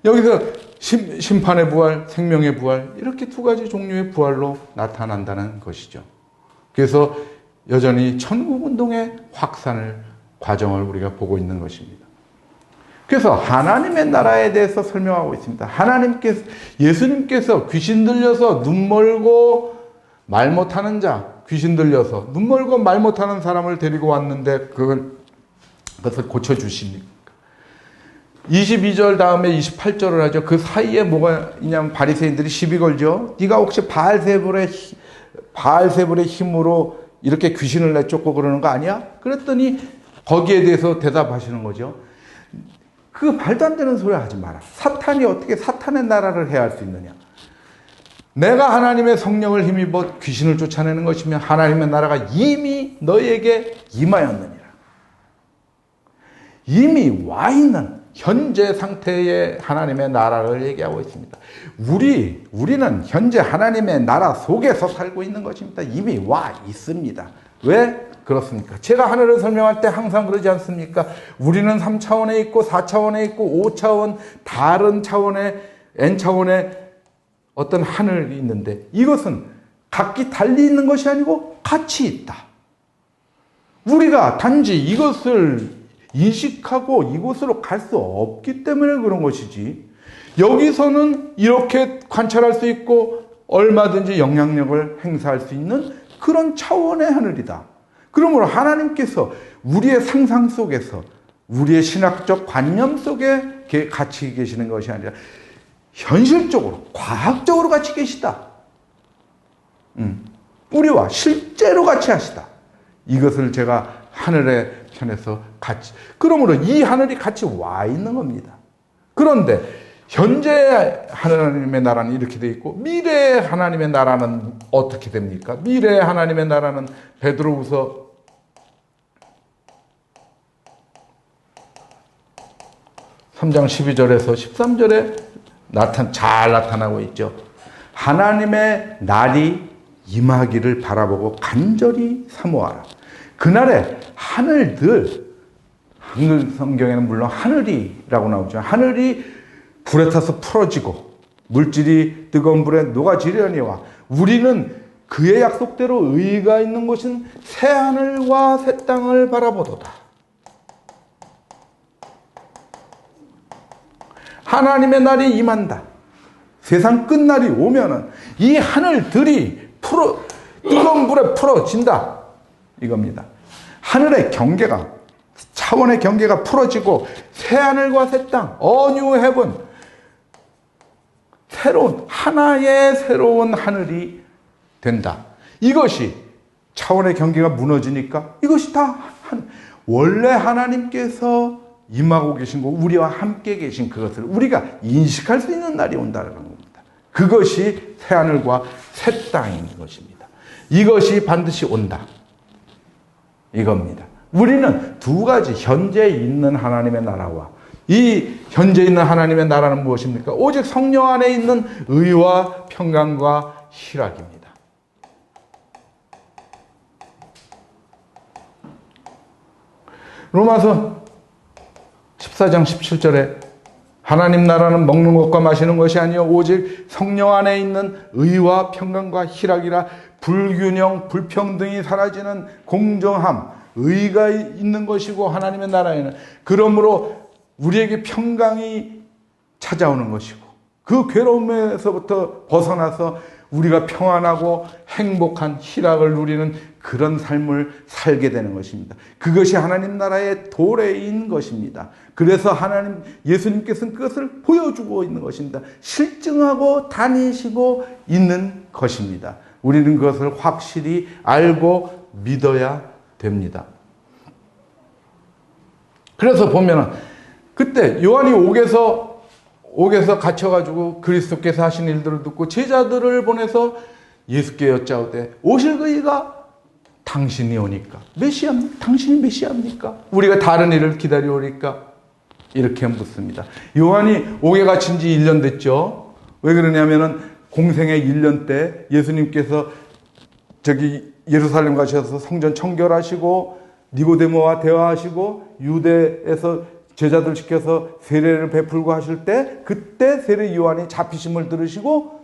여기서 심판의 부활, 생명의 부활, 이렇게 두 가지 종류의 부활로 나타난다는 것이죠. 그래서 여전히 천국운동의 확산을, 과정을 우리가 보고 있는 것입니다. 그래서 하나님의 나라에 대해서 설명하고 있습니다. 예수님께서 귀신 들려서 눈 멀고 말 못하는 자, 귀신 들려서 눈 멀고 말 못하는 사람을 데리고 왔는데 그것을 고쳐주십니까? 22절 다음에 28절을 하죠. 그 사이에 뭐가 있냐면 바리새인들이 시비 걸죠. 네가 혹시 바알세불의 힘으로 이렇게 귀신을 내쫓고 그러는 거 아니야? 그랬더니 거기에 대해서 대답하시는 거죠. 그 말도 안 되는 소리 하지 마라. 사탄이 어떻게 사탄의 나라를 해야 할 수 있느냐? 내가 하나님의 성령을 힘입어 귀신을 쫓아내는 것이면 하나님의 나라가 이미 너희에게 임하였느니라. 이미 와 있는 현재 상태의 하나님의 나라를 얘기하고 있습니다. 우리는 현재 하나님의 나라 속에서 살고 있는 것입니다. 이미 와 있습니다. 왜 그렇습니까? 제가 하늘을 설명할 때 항상 그러지 않습니까? 우리는 3차원에 있고 4차원에 있고 5차원, 다른 차원의 N차원의 어떤 하늘이 있는데, 이것은 각기 달리 있는 것이 아니고 같이 있다. 우리가 단지 이것을 인식하고 이곳으로 갈 수 없기 때문에 그런 것이지, 여기서는 이렇게 관찰할 수 있고 얼마든지 영향력을 행사할 수 있는 그런 차원의 하늘이다. 그러므로 하나님께서 우리의 상상 속에서, 우리의 신학적 관념 속에 같이 계시는 것이 아니라 현실적으로, 과학적으로 같이 계시다. 우리와 실제로 같이 하시다. 이것을 제가 하늘의 편에서 같이, 그러므로 이 하늘이 같이 와 있는 겁니다. 그런데 현재 하나님의 나라는 이렇게 되어 있고, 미래의 하나님의 나라는 어떻게 됩니까? 미래의 하나님의 나라는 베드로후서 3장 12절에서 13절에 잘 나타나고 있죠. 하나님의 날이 임하기를 바라보고 간절히 사모하라. 그날에 하늘들, 한글 성경에는 물론 하늘이라고 나오죠. 하늘이 불에 타서 풀어지고 물질이 뜨거운 불에 녹아지려니와 우리는 그의 약속대로 의의가 있는 곳은 새 하늘과 새 땅을 바라보도다. 하나님의 날이 임한다. 세상 끝날이 오면은 이 하늘들이 뜨거운 불에 풀어진다. 이겁니다. 하늘의 경계가, 차원의 경계가 풀어지고 새 하늘과 새 땅, 어뉴 헤븐, 하나의 새로운 하늘이 된다. 이것이 차원의 경계가 무너지니까 이것이 다 원래 하나님께서 임하고 계신 거, 우리와 함께 계신 그것을 우리가 인식할 수 있는 날이 온다는 겁니다. 그것이 새하늘과 새 땅인 것입니다. 이것이 반드시 온다. 이겁니다. 우리는 두 가지, 현재 있는 하나님의 나라와 이 현재 있는 하나님의 나라는 무엇입니까? 오직 성령 안에 있는 의와 평강과 희락입니다. 로마서 14장 17절에 하나님 나라는 먹는 것과 마시는 것이 아니요 오직 성령 안에 있는 의와 평강과 희락이라. 불균형, 불평등이 사라지는 공정함, 의가 있는 것이고 하나님의 나라에는 그러므로 우리에게 평강이 찾아오는 것이고 그 괴로움에서부터 벗어나서 우리가 평안하고 행복한 희락을 누리는 그런 삶을 살게 되는 것입니다. 그것이 하나님 나라의 도래인 것입니다. 그래서 예수님께서는 그것을 보여주고 있는 것입니다. 실증하고 다니시고 있는 것입니다. 우리는 그것을 확실히 알고 믿어야 됩니다. 그래서 보면은 그때 요한이 옥에서 갇혀가지고 그리스도께서 하신 일들을 듣고 제자들을 보내서 예수께 여짜오되 오실 그이가 당신이 오니까 당신이 메시아입니까? 우리가 다른 일을 기다려오니까? 이렇게 묻습니다. 요한이 옥에 갇힌 지 1년 됐죠. 왜 그러냐면은 공생의 1년 때 예수님께서 예루살렘 가셔서 성전 청결하시고 니고데모와 대화하시고 유대에서 제자들 시켜서 세례를 베풀고 하실 때 그때 세례 요한이 잡히심을 들으시고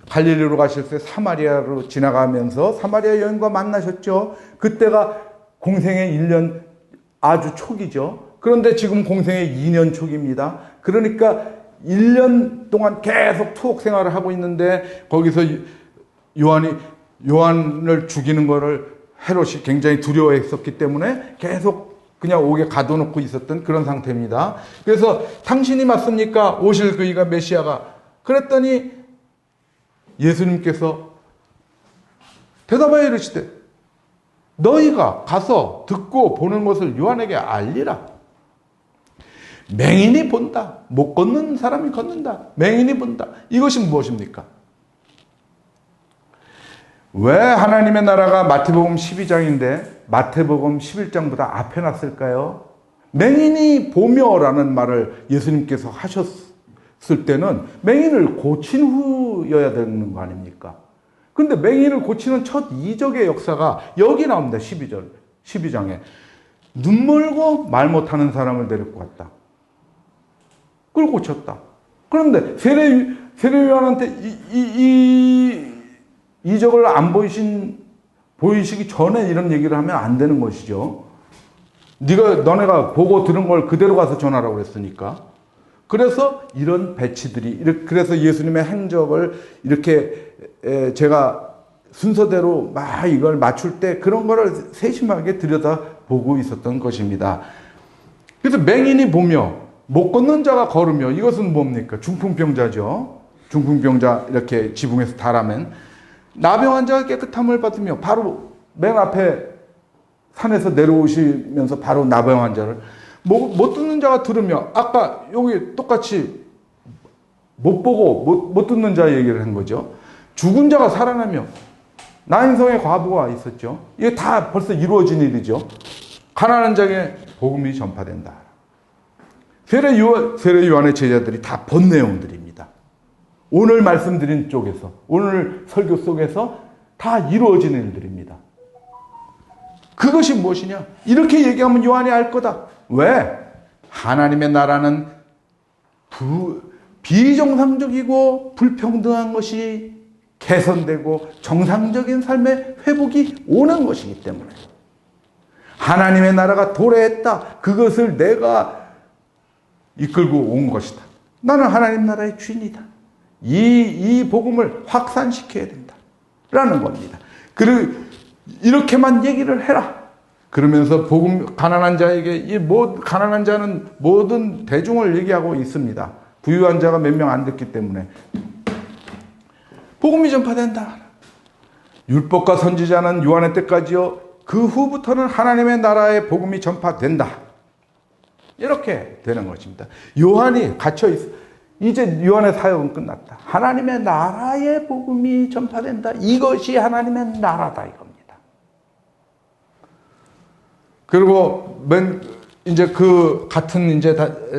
갈릴리로 가실 때 사마리아로 지나가면서 사마리아 여인과 만나셨죠. 그때가 공생의 1년 아주 초기죠. 그런데 지금 공생의 2년 초기입니다. 그러니까 1년 동안 계속 투옥 생활을 하고 있는데 거기서 요한을 죽이는 거를 헤롯이 굉장히 두려워했었기 때문에 계속 그냥 옥에 가둬놓고 있었던 그런 상태입니다. 그래서 당신이 맞습니까? 오실 그이가 메시아가. 그랬더니 예수님께서 대답하여 이르시되 너희가 가서 듣고 보는 것을 요한에게 알리라. 맹인이 본다. 못 걷는 사람이 걷는다. 맹인이 본다. 이것이 무엇입니까? 왜 하나님의 나라가 마태복음 12장인데 마태복음 11장보다 앞에 놨을까요? 맹인이 보며라는 말을 예수님께서 하셨을 때는 맹인을 고친 후여야 되는 거 아닙니까? 근데 맹인을 고치는 첫 이적의 역사가 여기 나옵니다. 12장에. 눈 멀고 말 못하는 사람을 데리고 갔다. 그걸 고쳤다. 그런데 세례 요한한테 이 이적을 안 보이시기 전에 이런 얘기를 하면 안 되는 것이죠. 너네가 보고 들은 걸 그대로 가서 전하라고 그랬으니까. 그래서 이런 배치들이, 그래서 예수님의 행적을 이렇게 제가 순서대로 막 이걸 맞출 때 그런 거를 세심하게 들여다보고 있었던 것입니다. 그래서 맹인이 보며 못 걷는 자가 걸으며, 이것은 뭡니까? 중풍병자죠. 중풍병자 이렇게 지붕에서 달아맨 나병 환자가 깨끗함을 받으며, 바로 맨 앞에 산에서 내려오시면서 바로 나병 환자를 못 듣는 자가 들으며, 아까 여기 똑같이 못 보고 못 듣는 자 얘기를 한 거죠. 죽은 자가 살아나며, 나인성의 과부가 있었죠. 이게 다 벌써 이루어진 일이죠. 가난한 자에게 복음이 전파된다. 세례 요한의 제자들이 다 본 내용들입니다. 오늘 말씀드린 쪽에서, 오늘 설교 속에서 다 이루어진 일들입니다. 그것이 무엇이냐? 이렇게 얘기하면 요한이 알 거다. 왜? 하나님의 나라는 비정상적이고 불평등한 것이 개선되고 정상적인 삶의 회복이 오는 것이기 때문에, 하나님의 나라가 도래했다. 그것을 내가 이끌고 온 것이다. 나는 하나님 나라의 주인이다. 이 복음을 확산시켜야 된다. 라는 겁니다. 이렇게만 얘기를 해라. 그러면서 가난한 자에게, 가난한 자는 모든 대중을 얘기하고 있습니다. 부유한 자가 몇 명 안 됐기 때문에. 복음이 전파된다. 율법과 선지자는 요한의 때까지요. 그 후부터는 하나님의 나라의 복음이 전파된다. 이렇게 되는 것입니다. 요한이 갇혀 있어. 이제 요한의 사역은 끝났다. 하나님의 나라의 복음이 전파된다. 이것이 하나님의 나라다 이겁니다. 그리고 이제 그 같은 이제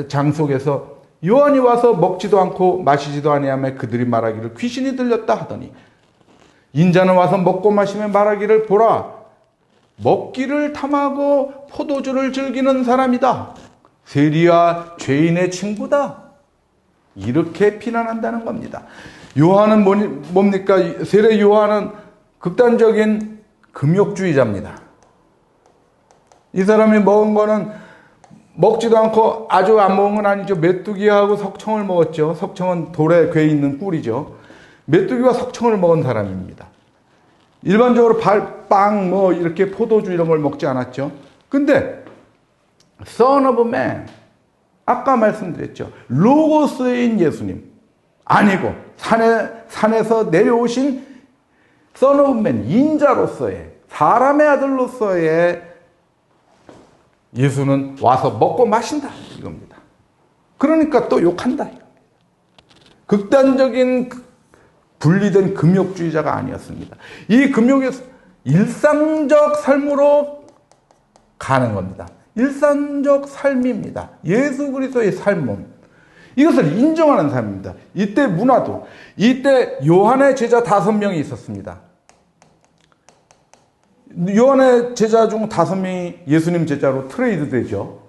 장 속에서 요한이 와서 먹지도 않고 마시지도 아니하며 그들이 말하기를 귀신이 들렸다 하더니 인자는 와서 먹고 마시며 말하기를 보라 먹기를 탐하고 포도주를 즐기는 사람이다. 세리와 죄인의 친구다. 이렇게 비난한다는 겁니다. 요한은 뭡니까? 세례 요한은 극단적인 금욕주의자입니다. 이 사람이 먹은 거는 먹지도 않고 아주 안 먹은 건 아니죠. 메뚜기하고 석청을 먹었죠. 석청은 돌에 괴 있는 꿀이죠. 메뚜기와 석청을 먹은 사람입니다. 일반적으로 빵, 이렇게 포도주 이런 걸 먹지 않았죠. 근데 Son of Man, 아까 말씀드렸죠. 로고스인 예수님 아니고 산에서 내려오신 Son of Man, 인자로서의 사람의 아들로서의 예수는 와서 먹고 마신다 이겁니다. 그러니까 또 욕한다 이겁니다. 극단적인 분리된 금욕주의자가 아니었습니다. 이 금욕에서 일상적 삶으로 가는 겁니다. 일상적 삶입니다. 예수 그리스도의 삶은 이것을 인정하는 삶입니다. 이때 문화도 이때 요한의 제자 5명이 있었습니다. 요한의 제자 중 5명이 예수님 제자로 트레이드 되죠.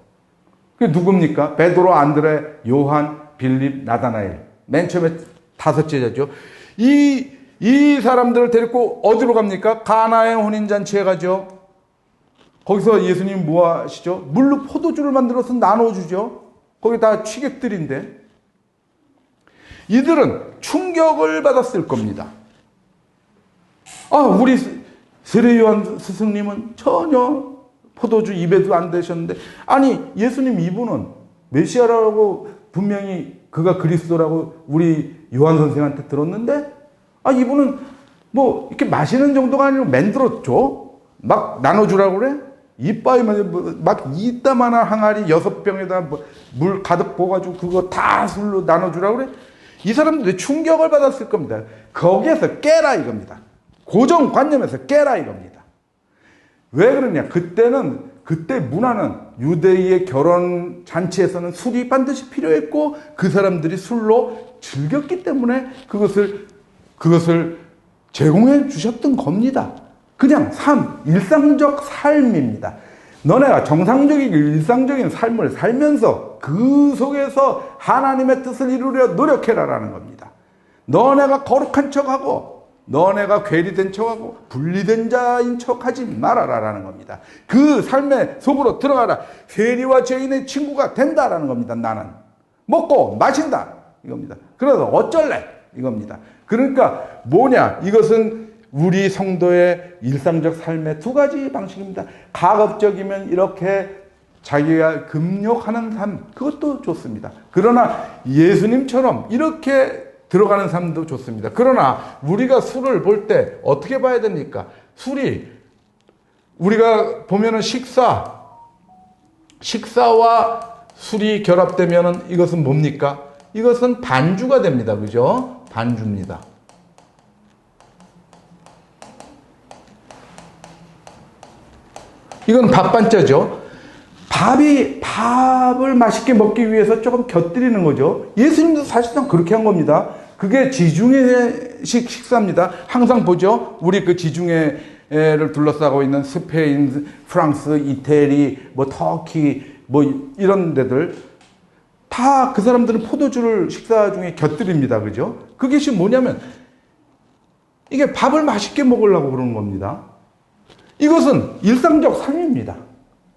그게 누굽니까? 베드로, 안드레, 요한, 빌립, 나다나엘. 맨 처음에 5 제자죠. 이 사람들을 데리고 어디로 갑니까? 가나의 혼인잔치에 가죠. 거기서 예수님 뭐 하시죠? 물로 포도주를 만들어서 나눠주죠. 거기 다 취객들인데 이들은 충격을 받았을 겁니다. 우리 세례 요한 스승님은 전혀 포도주 입에도 안 대셨는데 아니 예수님 이분은 메시아라고 분명히 그가 그리스도라고 우리 요한 선생한테 들었는데 이분은 뭐 이렇게 마시는 정도가 아니고 만들었죠. 막 나눠주라고 그래? 이빠이 막 이따만한 항아리 6병에다 물 가득 부어가지고 그거 다 술로 나눠주라고 그래? 이 사람들이 충격을 받았을 겁니다. 거기에서 깨라 이겁니다. 고정관념에서 깨라 이겁니다. 왜 그러냐? 그때 문화는 유대인의 결혼 잔치에서는 술이 반드시 필요했고 그 사람들이 술로 즐겼기 때문에 그것을 제공해 주셨던 겁니다. 그냥 일상적 삶입니다. 너네가 정상적이고 일상적인 삶을 살면서 그 속에서 하나님의 뜻을 이루려 노력해라라는 겁니다. 너네가 거룩한 척하고 너네가 괴리된 척하고 분리된 자인 척하지 말아라라는 겁니다. 그 삶의 속으로 들어가라. 세리와 죄인의 친구가 된다라는 겁니다. 나는 먹고 마신다 이겁니다. 그래서 어쩔래 이겁니다. 그러니까 뭐냐? 이것은 우리 성도의 일상적 삶의 2가지 방식입니다. 가급적이면 이렇게 자기가 금욕하는 삶, 그것도 좋습니다. 그러나 예수님처럼 이렇게 들어가는 삶도 좋습니다. 그러나 우리가 술을 볼 때 어떻게 봐야 됩니까? 술이 우리가 보면은 식사와 술이 결합되면은 이것은 뭡니까? 이것은 반주가 됩니다. 그죠? 반주입니다. 이건 밥반짜죠. 밥을 맛있게 먹기 위해서 조금 곁들이는 거죠. 예수님도 사실상 그렇게 한 겁니다. 그게 지중해식 식사입니다. 항상 보죠. 우리 그 지중해를 둘러싸고 있는 스페인, 프랑스, 이태리, 터키, 이런 데들 다 그 사람들은 포도주를 식사 중에 곁들입니다. 그죠? 그것이 뭐냐면 이게 밥을 맛있게 먹으려고 그러는 겁니다. 이것은 일상적 삶입니다.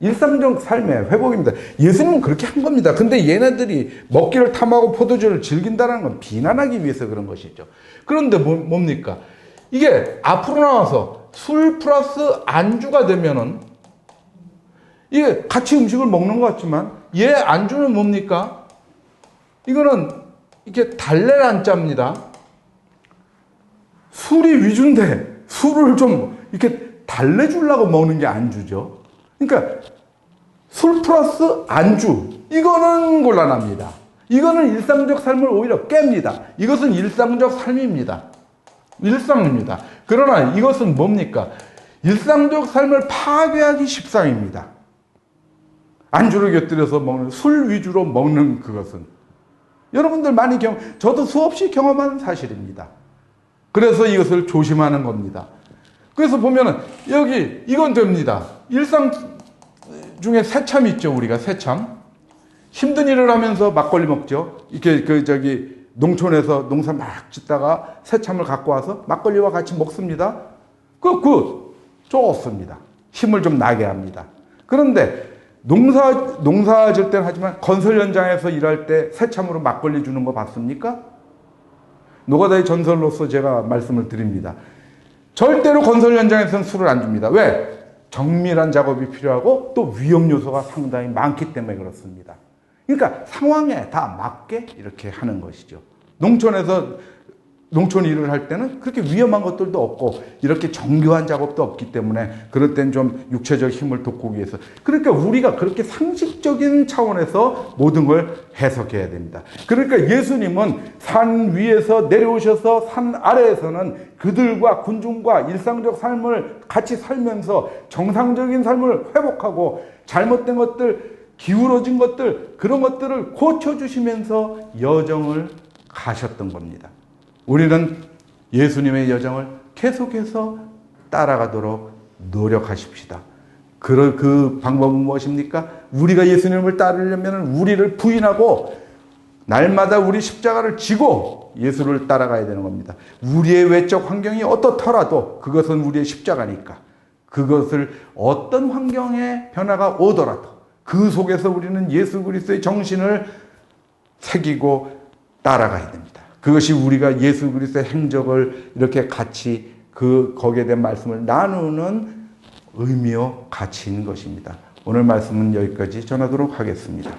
일상적 삶의 회복입니다. 예수님은 그렇게 한 겁니다. 근데 얘네들이 먹기를 탐하고 포도주를 즐긴다는 건 비난하기 위해서 그런 것이죠. 그런데 뭡니까? 이게 앞으로 나와서 술 플러스 안주가 되면은 이게 같이 음식을 먹는 것 같지만 얘 안주는 뭡니까? 이거는 이렇게 달래를 짭니다. 술이 위주인데 술을 좀 이렇게 달래주려고 먹는 게 안주죠. 그러니까 술 플러스 안주, 이거는 곤란합니다. 이거는 일상적 삶을 오히려 깹니다. 이것은 일상적 삶입니다. 일상입니다. 그러나 이것은 뭡니까? 일상적 삶을 파괴하기 십상입니다. 안주를 곁들여서 먹는, 술 위주로 먹는 그것은. 여러분들 많이 저도 수없이 경험한 사실입니다. 그래서 이것을 조심하는 겁니다. 그래서 보면은 여기 이건 됩니다. 일상 중에 새참 있죠, 우리가 새참. 힘든 일을 하면서 막걸리 먹죠. 이렇게 농촌에서 농사 막 짓다가 새참을 갖고 와서 막걸리와 같이 먹습니다. 좋습니다. 힘을 좀 나게 합니다. 그런데 농사 질 때는 하지만 건설 현장에서 일할 때 새참으로 막걸리 주는 거 봤습니까? 노가다의 전설로서 제가 말씀을 드립니다. 절대로 건설 현장에서는 술을 안 줍니다. 왜? 정밀한 작업이 필요하고 또 위험 요소가 상당히 많기 때문에 그렇습니다. 그러니까 상황에 다 맞게 이렇게 하는 것이죠. 농촌 일을 할 때는 그렇게 위험한 것들도 없고 이렇게 정교한 작업도 없기 때문에 그럴 땐 좀 육체적 힘을 돋구기 위해서, 그러니까 우리가 그렇게 상식적인 차원에서 모든 걸 해석해야 됩니다. 그러니까 예수님은 산 위에서 내려오셔서 산 아래에서는 그들과 군중과 일상적 삶을 같이 살면서 정상적인 삶을 회복하고 잘못된 것들, 기울어진 것들, 그런 것들을 고쳐주시면서 여정을 가셨던 겁니다. 우리는 예수님의 여정을 계속해서 따라가도록 노력하십시다. 그 방법은 무엇입니까? 우리가 예수님을 따르려면 우리를 부인하고 날마다 우리 십자가를 지고 예수를 따라가야 되는 겁니다. 우리의 외적 환경이 어떻더라도 그것은 우리의 십자가니까 그것을 어떤 환경의 변화가 오더라도 그 속에서 우리는 예수 그리스도의 정신을 새기고 따라가야 됩니다. 그것이 우리가 예수 그리스도의 행적을 이렇게 같이 거기에 대한 말씀을 나누는 의미요 가치인 것입니다. 오늘 말씀은 여기까지 전하도록 하겠습니다.